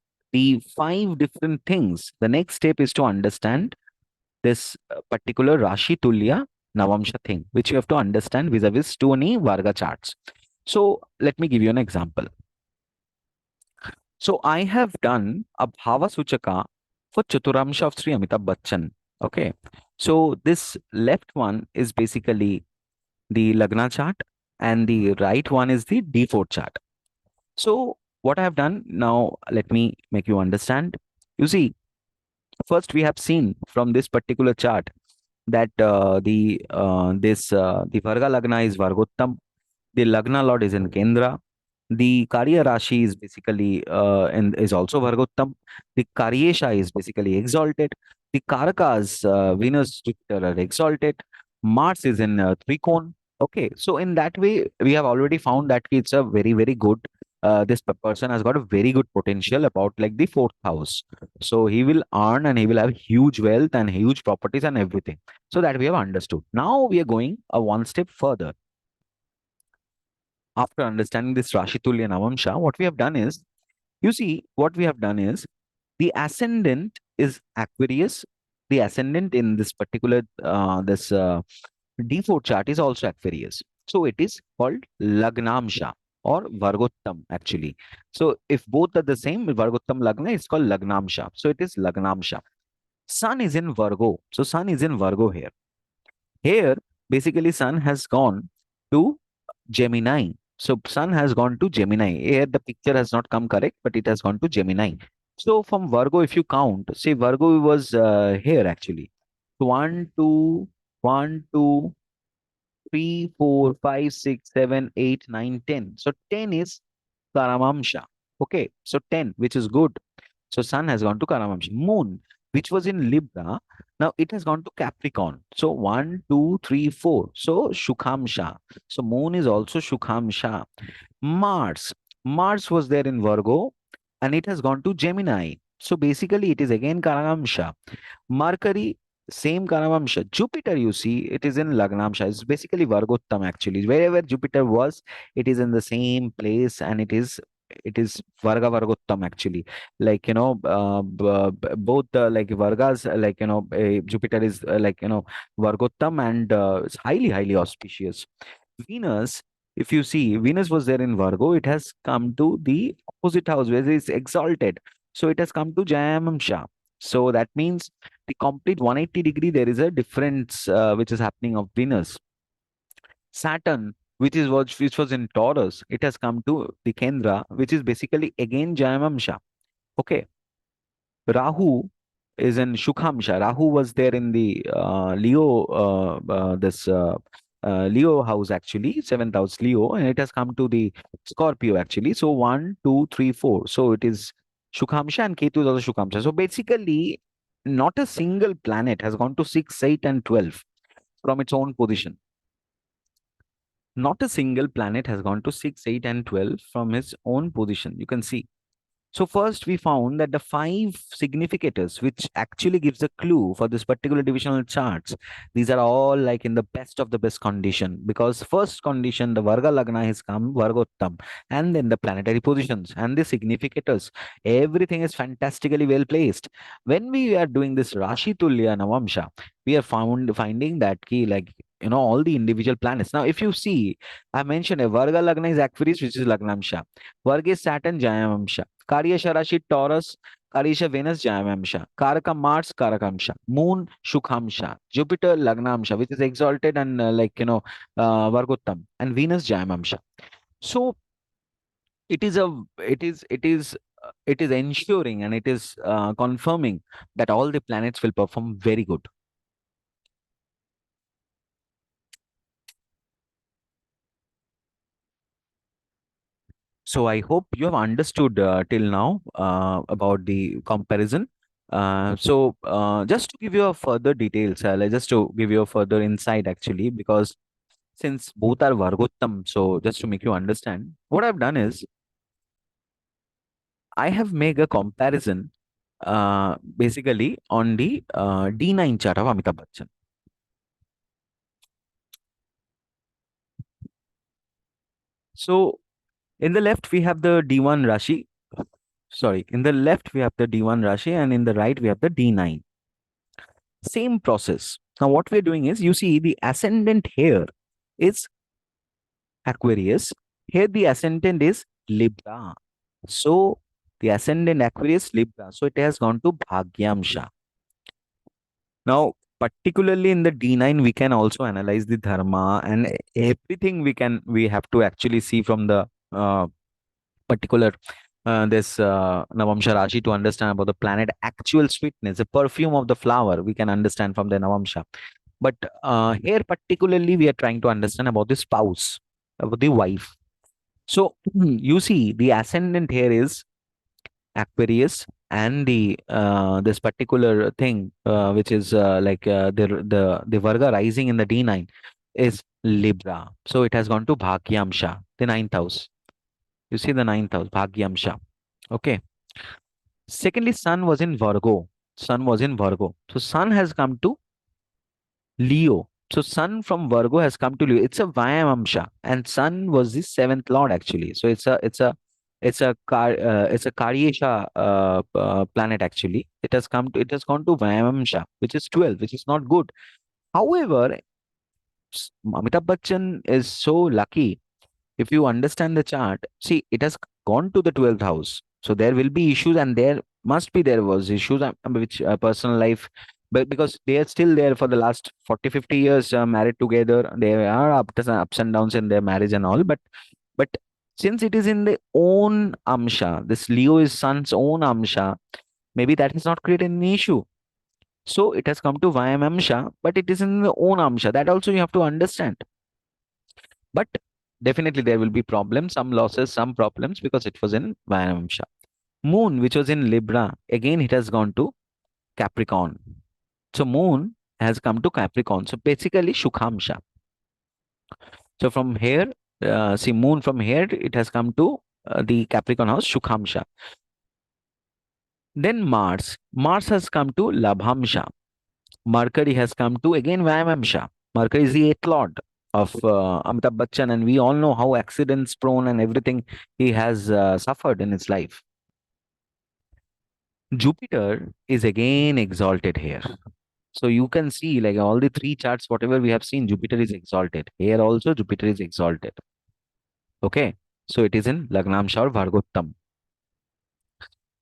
five different things. The next step is to understand this particular Rashi Tulya Navamsha thing, which you have to understand vis-a-vis to any Varga charts. So let me give you an example. So I have done a Bhava Suchaka for Chaturamsha of Sri Amitabh Bachchan. Okay. So this left one is basically the Lagna chart, and the right one is the D4 chart. So what I have done now, let me make you understand. You see, first we have seen from this particular chart that the Varga Lagna is Vargottam, the Lagna Lord is in Kendra, the Karya Rashi is basically and is also Vargottam. The Karyesha is basically exalted. The Karakas, Venus, Jupiter are exalted. Mars is in Trikon. Okay, so in that way, we have already found that it's a very, very good. This person has got a very good potential about like the fourth house. So he will earn and he will have huge wealth and huge properties and everything. So that we have understood. Now we are going a one step further. After understanding this Rashi Tulya Navamsha, what we have done is, you see, what we have done is the ascendant is Aquarius. The ascendant in this particular this D4 chart is also Aquarius. So it is called Lagnamsha or Vargottam actually. So if both are the same, Vargottam Lagna, it's called Lagnamsha. So it is Lagnamsha. Sun is in Virgo. So Sun is in Virgo here. Here, basically, Sun has gone to Gemini. So Sun has gone to Gemini. Here the picture has not come correct, but it has gone to Gemini. So from Virgo, if you count, say Virgo was here actually. One, two, one, two, three, four, five, six, seven, eight, nine, 10. So 10 is Karamamsha. Okay, so 10, which is good. So Sun has gone to Karamamsha. Moon, which was in Libra, now it has gone to Capricorn. So one, two, three, four. So Shukhamsha. So Moon is also Shukhamsha. Mars. Mars was there in Virgo and it has gone to Gemini. So basically it is again Karamamsha. Mercury, same Karamamsha. Jupiter, you see, it is in Lagnamsha. It's basically Vargottam actually. Wherever Jupiter was, it is in the same place and it is Varga Vargottam actually. Like, both like Vargas, Jupiter is Vargottam and it's highly, highly auspicious. Venus, if you see, Venus was there in Virgo, it has come to the opposite house where it is exalted. So it has come to Jayamamsha. So that means the complete 180-degree, there is a difference which is happening of Venus. Saturn, which was in Taurus, it has come to the Kendra, which is basically again Jayamamsha. Okay. Rahu is in Shukhamsha. Rahu was there in the Leo, this Leo house actually, seventh house Leo, and it has come to the Scorpio actually. So one, two, three, four. So it is Shukhamsha and Ketu is also Shukhamsha. So basically, not a single planet has gone to 6, 8, and 12 from its own position. Not a single planet has gone to 6, 8, and 12 from its own position. You can see. So first we found that the five significators, which actually gives a clue for this particular divisional charts, these are all like in the best of the best condition because first condition, the Varga Lagna has come, Vargottam, and then the planetary positions and the significators. Everything is fantastically well placed. When we are doing this Rashi Tulya Navamsha, we are finding that key like all the individual planets. Now, if you see, I mentioned a Varga Lagna is Aquarius, which is Lagnamsha. Varga is Saturn, Jayamamsha. Karyasha Rashi Taurus, Karisha Venus Jayamamsha, Karaka Mars Karakamsha, Moon Shukhamsha, Jupiter Lagnamsha, which is exalted and Vargottam, and Venus Jayamamsha. So it is a it is ensuring and it is confirming that all the planets will perform very good. So I hope you have understood till now about the comparison. Just to give you a further details, just to give you a further insight actually, because since both are Vargottam, so just to make you understand, what I've done is I have made a comparison basically on the D9 chart of Amitabh Bachchan. So in the left we have the D1 Rashi. Sorry, in the left we have the D1 Rashi, and in the right we have the D9. Same process. Now, what we're doing is, you see, the ascendant here is Aquarius. Here, the ascendant is Libra. So, the ascendant Aquarius, Libra. So, it has gone to Bhagyamsha. Now, particularly in the D9, we can also analyze the dharma and everything we have to actually see from the particular this Navamsha Rashi to understand about the planet actual sweetness, the perfume of the flower we can understand from the Navamsha. But here particularly we are trying to understand about the spouse, about the wife. So you see the ascendant here is Aquarius, and the this particular thing which is the Varga rising in the D9 is Libra. So it has gone to Bhagyamsha, the ninth house. You see the ninth house, Bhagyamsha. Okay. Secondly, Sun was in Virgo. Sun was in Virgo. So Sun has come to Leo. So Sun from Virgo has come to Leo. It's a Vayamamsha, and Sun was the seventh lord actually. So it's a Karyesha planet actually. It has gone to Vayamamsha, which is 12, which is not good. However, Amitabh Bachchan is so lucky. If you understand the chart, see, it has gone to the 12th house. So there will be issues, and there was issues which personal life, but because they are still there for the last 40, 50 years married together, there are ups and downs in their marriage and all. But since it is in the own Amsha, this Leo is Sun's own Amsha, maybe that has not created any issue. So it has come to Vayam Amsha, but it is in the own Amsha. That also you have to understand. But definitely there will be problems, some losses, some problems because it was in Vayamamsha. Moon, which was in Libra, again it has gone to Capricorn. So Moon has come to Capricorn. So basically Shukhamsha. So from here, see Moon from here, it has come to the Capricorn house, Shukhamsha. Then Mars. Mars has come to Labhamsha. Mercury has come to again Vayamamsha. Mercury is the eighth lord of Amitabh Bachchan, and we all know how accidents prone and everything he has suffered in his life. Jupiter is again exalted here. So you can see, like all the three charts, whatever we have seen, Jupiter is exalted. Here also, Jupiter is exalted. Okay. So it is in Lagnamsha or Vargottam.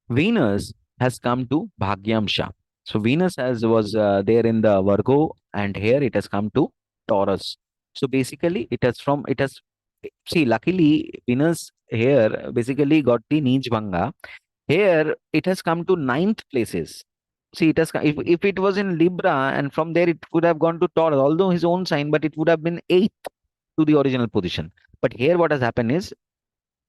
Venus has come to Bhagyamsha. So Venus has was there in the Virgo, and here it has come to Taurus. So basically, it has see. Luckily, Venus here basically got the Neej Bhanga. Here it has come to ninth places. See, if it was in Libra and from there it could have gone to Taurus, although his own sign, but it would have been eighth to the original position. But here what has happened is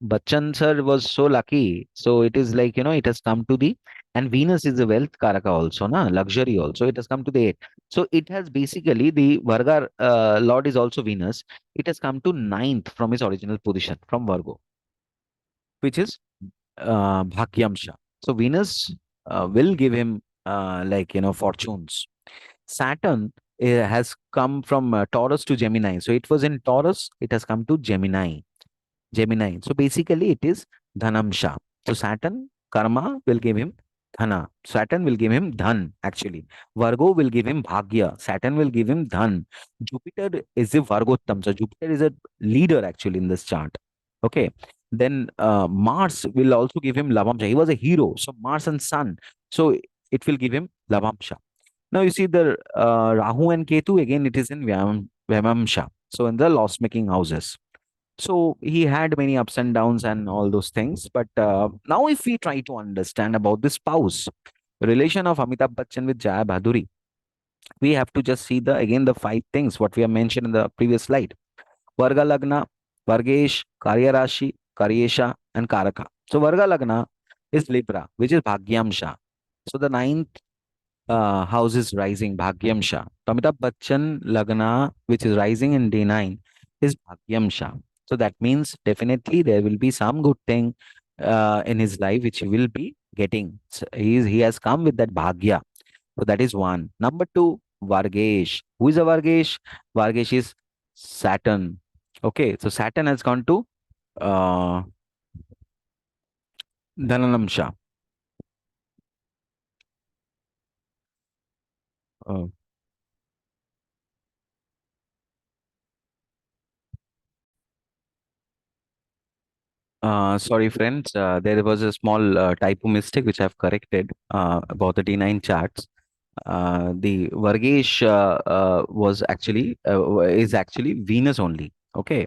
Bachchan sir was so lucky. So it is like, it has come to the, and Venus is a wealth karaka also, na, luxury also. It has come to the eight. So it has basically the Varga Lord is also Venus. It has come to ninth from his original position from Virgo, which is Bhagyamsha. So Venus will give him fortunes. Saturn has come from Taurus to Gemini. So it was in Taurus, it has come to Gemini. Gemini. So basically, it is Dhanamsha. So Saturn, karma will give him Dhana. Saturn will give him Dhan, actually. Virgo will give him Bhagya. Saturn will give him Dhan. Jupiter is the Vargottam. So Jupiter is a leader, actually, in this chart. Okay. Then Mars will also give him Lavamsha. He was a hero. So Mars and Sun. So it will give him Lavamsha. Now you see the Rahu and Ketu, again, it is in Vyamamsha. So in the loss making houses. So he had many ups and downs and all those things. But now, if we try to understand about the spouse relation of Amitabh Bachchan with Jaya Bhaduri, we have to just see the again the five things what we have mentioned in the previous slide: Varga Lagna, Vargesh, Karya Rashi, Karyesha, and Karaka. So Varga Lagna is Libra, which is Bhagyamsha. So the ninth house is rising, Bhagyamsha. So Amitabh Bachchan Lagna, which is rising in D9, is Bhagyamsha. So that means definitely there will be some good thing in his life which he will be getting. So he has come with that Bhagya. So that is one. Number two, Vargesh. Who is a Vargesh? Vargesh is Saturn. Okay, so Saturn has gone to uh, Dhananamsha. Uh, Sorry, friends. There was a small typo mistake which I've corrected about the D9 charts. The Vargesh was actually is actually Venus only. Okay,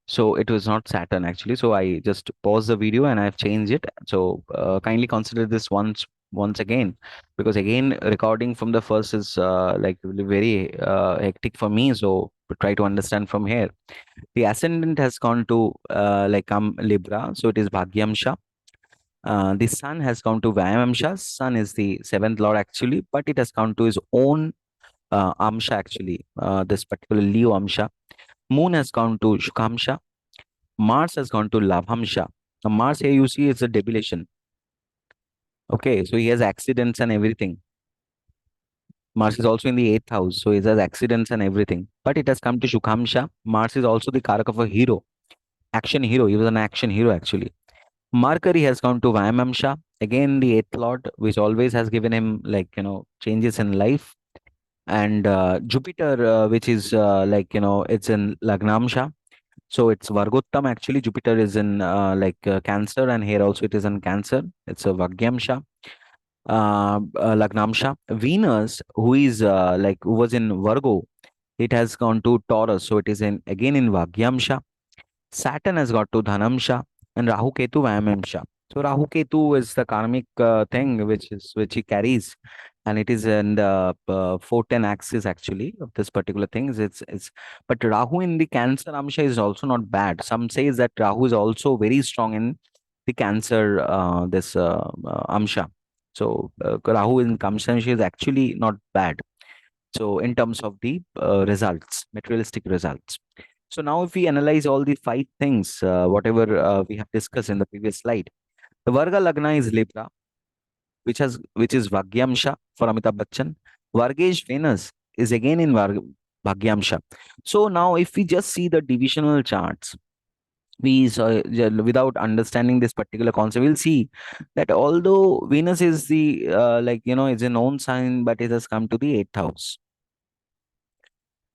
so it was not Saturn actually. So I just paused the video and I've changed it. So kindly consider this once again, because again recording from the first is like really very hectic for me. So try to understand from here. The ascendant has gone to Libra, so it is Bhagyamsha. The sun has gone to Vyamamsha. Sun is the seventh lord actually, but it has gone to his own Amsha actually, this particular Leo Amsha. Moon has gone to Shukhamsha. Mars has gone to Lavamsha. Now, Mars here you see is a debilation. Okay, so he has accidents and everything. Mars is also in the eighth house, so he has accidents and everything. But it has come to Shukhamsha. Mars is also the karak of a hero, action hero. He was an action hero actually. Mercury has gone to Vyamamsha, again the eighth lord, which always has given him changes in life. And Jupiter, which is it's in Lagnamsha. So it's Vargottam actually. Jupiter is in Cancer, and here also it is in Cancer. It's a Vagyamsha, Lagnamsha. Venus, who is who was in Virgo, it has gone to Taurus, so it is in again in Vagyamsha. Saturn has got to Dhanamsha, and Rahu Ketu Vayamamsha. So Rahu Ketu is the karmic thing which he carries, and it is in the 410 axis actually of this particular thing. It's but Rahu in the Cancer Amsha is also not bad. Some says that Rahu is also very strong in the Cancer this Amsha. So Rahu in Cancer Amsha is actually not bad. So in terms of the results, materialistic results. So now if we analyze all the five things, whatever we have discussed in the previous slide, the Varga Lagna is Libra, which is Vagyamsha for Amitabh Bachchan. Vargesh Venus is again in Vagyamsha. So now if we just see the divisional charts, without understanding this particular concept, we'll see that although Venus is the is a known sign, but it has come to the eighth house.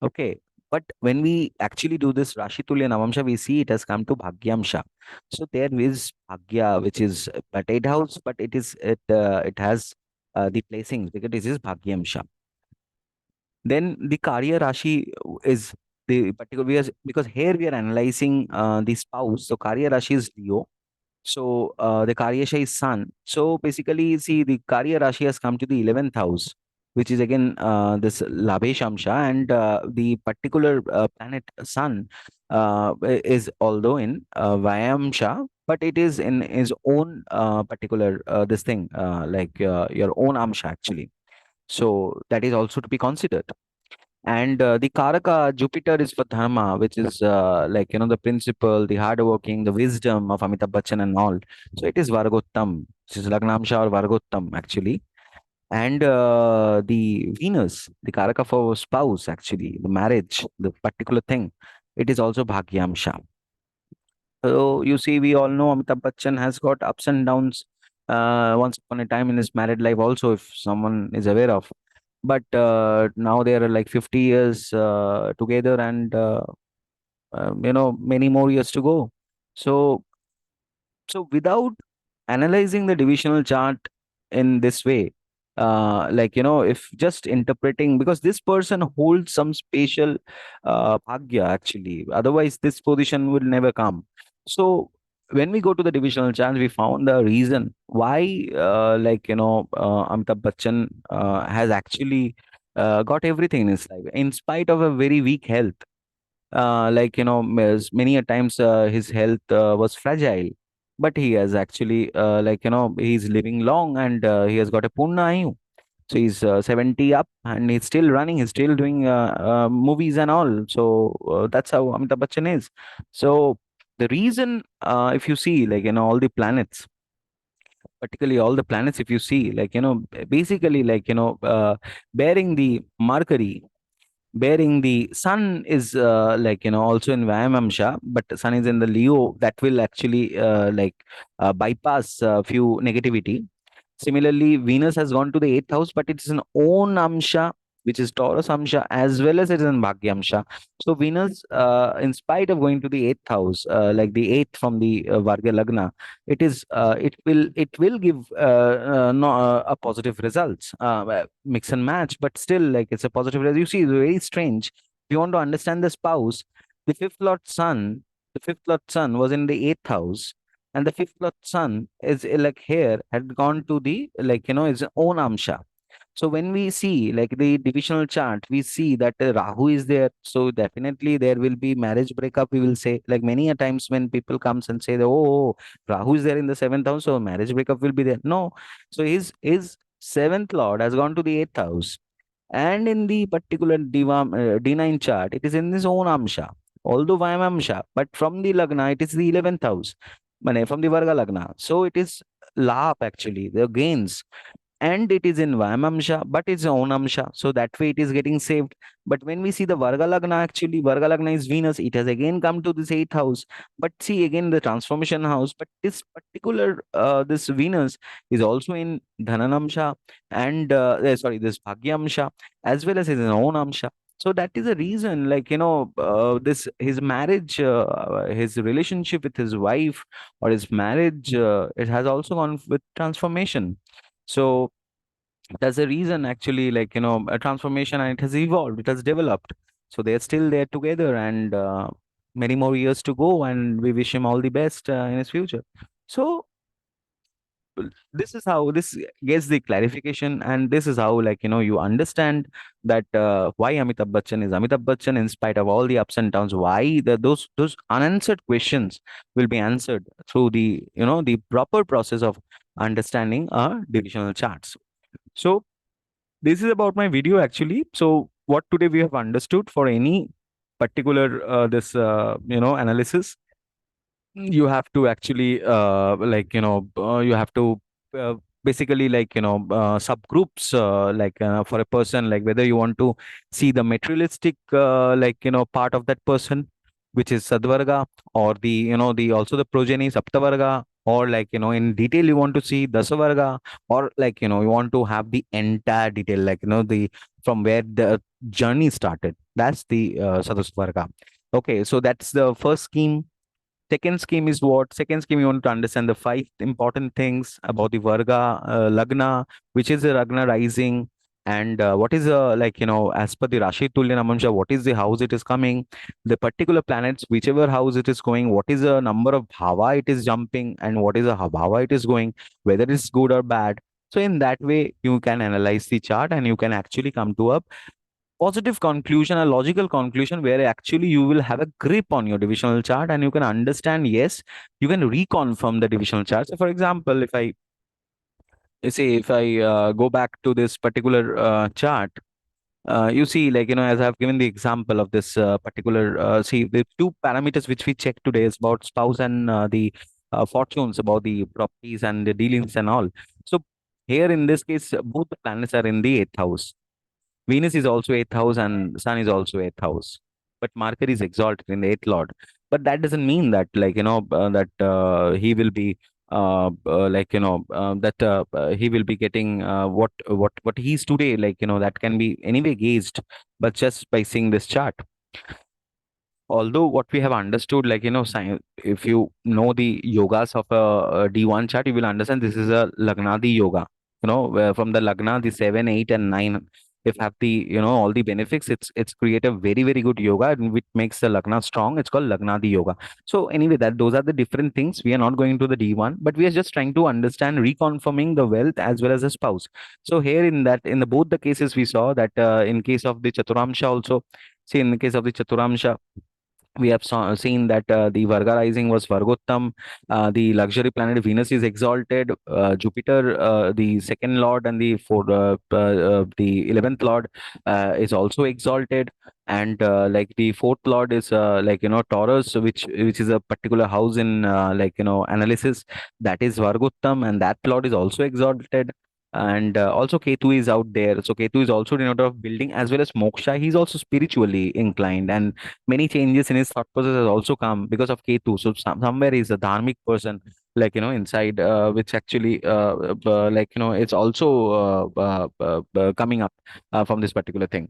Okay. But when we actually do this Rashi Tulya Navamsha, we see it has come to Bhagyamsha. So there is Bhagya, which is at eighth house, but it has the placings because this is Bhagyamsha. Then the Karya Rashi is the particular because here we are analyzing the spouse. So Karya Rashi is Leo. So the Karyasha is Sun. So basically, see the Karya Rashi has come to the 11th house, which is again this Labhesh Amsha, and the particular planet Sun is although in Vayamsha, but it is in his own particular this thing your own Amsha actually. So that is also to be considered. And the Karaka Jupiter is for Dharma, which is the principle, the hard working, the wisdom of Amitabh Bachchan and all. So it is Vargottam, which is Lagnamsha or Vargottam actually. And the Venus, the Karaka for spouse actually, the marriage, the particular thing, it is also Bhagyamsha. So you see, we all know Amitabh Bachchan has got ups and downs once upon a time in his married life also, if someone is aware of. But now they are like 50 years together, and many more years to go. So so without analyzing the divisional chart in this way, if just interpreting, because this person holds some spatial bhagya actually, otherwise this position will never come. So when we go to the divisional chart, we found the reason why Amitabh Bachchan has actually got everything in his life in spite of a very weak health. Many a times his health was fragile, but he has actually he's living long, and he has got a punna ayu. So he's 70 up, and he's still running, he's still doing movies and all. So that's how Amitabh Bachchan is. So the reason, if you see all the planets, particularly all the planets, if you see basically bearing the Mercury, bearing the sun is also in Vyamamsha, but the sun is in the Leo, that will actually bypass few negativity. Similarly, Venus has gone to the eighth house, but it's an own Amsha, which is Taurus Amsha, as well as it is in Bhagyamsha. So Venus, in spite of going to the eighth house, like the eighth from the Varga Lagna, it will give no, a positive results, mix and match, but still like it's a positive result. You see, it's very strange. If you want to understand the spouse, the fifth lord sun was in the eighth house, and the fifth lord sun is like here had gone to the like his own amsha. So when we see like the divisional chart, we see that Rahu is there. So definitely there will be marriage breakup. We will say like many a times when people comes and say that, oh, Rahu is there in the seventh house, so marriage breakup will be there. No. So his seventh lord has gone to the eighth house. And in the particular D9 chart, it is in his own Amsha. Although Vayam but from the Lagna, it is the 11th house. From the Varga Lagna. So it is Lahap actually, the gains, and it is in Vayamamsha, but it's own Amsha. So that way it is getting saved. But when we see the Varga Lagna, actually, Varga Lagna is Venus. It has again come to this eighth house. But see again the transformation house. But this particular this Venus is also in Dhananamsha and sorry, this Bhagyamsha, as well as his own Amsha. So that is the reason, like this his marriage, his relationship with his wife, or his marriage, it has also gone with transformation. So that's the reason actually, like a transformation, and it has evolved, it has developed. So they're still there together, and many more years to go, and we wish him all the best in his future. So this is how this gets the clarification, and this is how, like you understand that why Amitabh Bachchan is Amitabh Bachchan, in spite of all the ups and downs. Why those unanswered questions will be answered through the the proper process of understanding divisional charts. So this is about my video actually. So what today we have understood for any particular this analysis, you have to actually you have to uh, basically subgroups, for a person, like whether you want to see the materialistic part of that person, which is sadvarga, or the the also the progeny saptavarga, or in detail you want to see dasavarga, or you want to have the entire detail, the from where the journey started. That's the sadasvarga. Okay, so that's the first scheme. Second scheme is what? Second scheme, you want to understand the five important things about the Varga Lagna, which is the Lagna rising, and what is as per the Rashi Tulya Navamsha, what is the house it is coming, the particular planets, whichever house it is going, what is the number of bhava it is jumping, and what is the bhava it is going, whether it's good or bad. So in that way, you can analyze the chart, and you can actually come to a positive conclusion, a logical conclusion, where actually you will have a grip on your divisional chart, and you can understand, yes, you can reconfirm the divisional chart. So for example, if I go back to this particular chart, you see, as I've given the example of this particular, see, the two parameters which we check today is about spouse and the fortunes, about the properties and the dealings and all. So here in this case, both the planets are in the eighth house. Venus is also eighth house, and Sun is also eighth house. But Mercury is exalted in the eighth lord. But that doesn't mean that, that he will be that he will be getting what he's today. That can be anyway gauged, but just by seeing this chart. Although what we have understood, if you know the yogas of a D1 chart, you will understand this is a Lagnadi yoga. Where from the Lagna, the 7, 8, and 9, if have the, all the benefits, it's create a very, very good yoga, and which makes the Lagna strong. It's called Lagnadi yoga. So anyway, that those are the different things. We are not going to the D1, but we are just trying to understand reconfirming the wealth as well as the spouse. So here in the both the cases, we saw that in case of the Chaturamsha also, see, in the case of the Chaturamsha, we have seen that the Varga rising was Vargottam. The luxury planet Venus is exalted. Jupiter, the second lord, and the 11th lord is also exalted. And the fourth lord is Taurus, which is a particular house in analysis, that is Vargottam, and that lord is also exalted. And also Ketu is out there. So Ketu is also denoted of building as well as moksha. He's also spiritually inclined, and many changes in his thought process has also come because of Ketu. So somewhere he's a dharmic person, inside, which actually it's also coming up from this particular thing.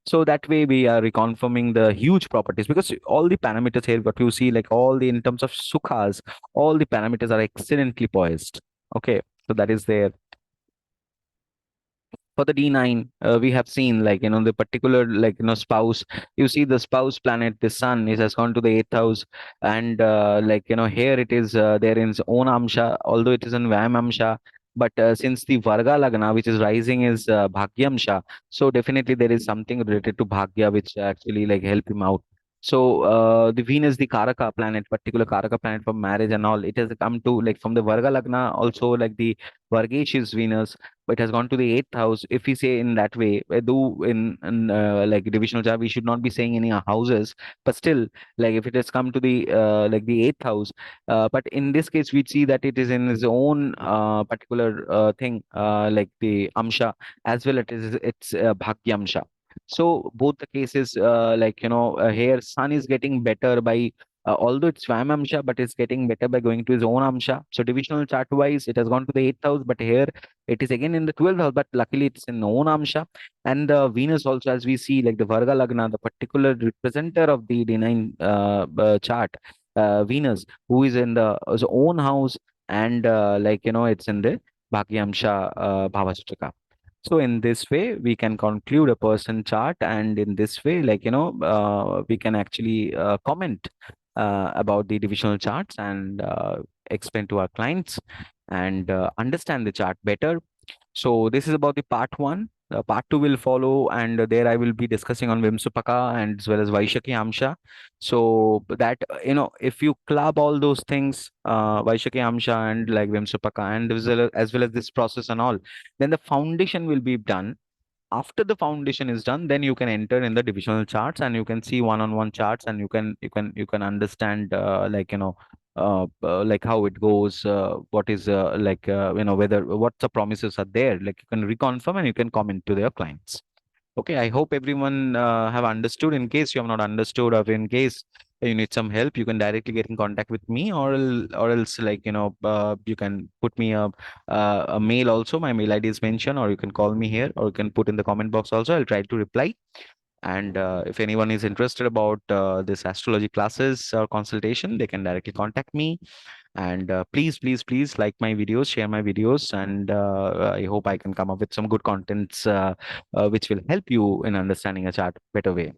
So that way we are reconfirming the huge properties, because all the parameters here, what you see, like all the in terms of sukhas, all the parameters are excellently poised. Okay, so that is there. For the D9, we have seen, the particular, spouse. You see the spouse planet, the sun, it has gone to the eighth house, and here it is there in its own amsha, although it is in Vyam amsha. But since the Varga Lagna, which is rising, is Bhagyamsha, so definitely there is something related to Bhagya which actually like help him out. So the Venus, the Karaka planet, particular Karaka planet for marriage and all, it has come to like from the Varga Lagna, also like the Vargesh is Venus, but it has gone to the eighth house. If we say in that way, though in like divisional chart, we should not be saying any houses, but still, like if it has come to the like the eighth house, but in this case, we see that it is in its own particular thing, like the amsha, as well it is it's bhagyamsha. So both the cases, here sun is getting better by although it's Swam Amsha, but it's getting better by going to his own Amsha. So divisional chart wise, it has gone to the eighth house, but here it is again in the 12th house, but luckily it's in own Amsha. And Venus also, as we see, like the Varga Lagna, the particular representer of the D9 chart, Venus, who is in the his own house, and it's in the Bhagyamsha Bhavachaka. So in this way, we can conclude a person chart, and in this way, we can actually comment about the divisional charts, and explain to our clients, and understand the chart better. So this is about the part one. Part two will follow, and there I will be discussing on Vimsupaka and as well as Vaishaki Amsha. So that if you club all those things, Vaishaki Amsha and like Vimsupaka, and as well as this process and all, then the foundation will be done. After the foundation is done, then you can enter in the divisional charts, and you can see one-on-one charts, and you can understand like how it goes, what is whether what the promises are there, like you can reconfirm and you can comment to their clients. Okay, I hope everyone have understood. In case you have not understood, or in case you need some help, you can directly get in contact with me, or else you can put me a mail also. My mail ID is mentioned, or you can call me here, or you can put in the comment box also. I'll try to reply. And if anyone is interested about this astrology classes or consultation, they can directly contact me. And please, please, please like my videos, share my videos, and I hope I can come up with some good contents which will help you in understanding a chart better way.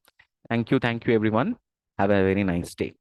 Thank you, everyone. Have a very nice day.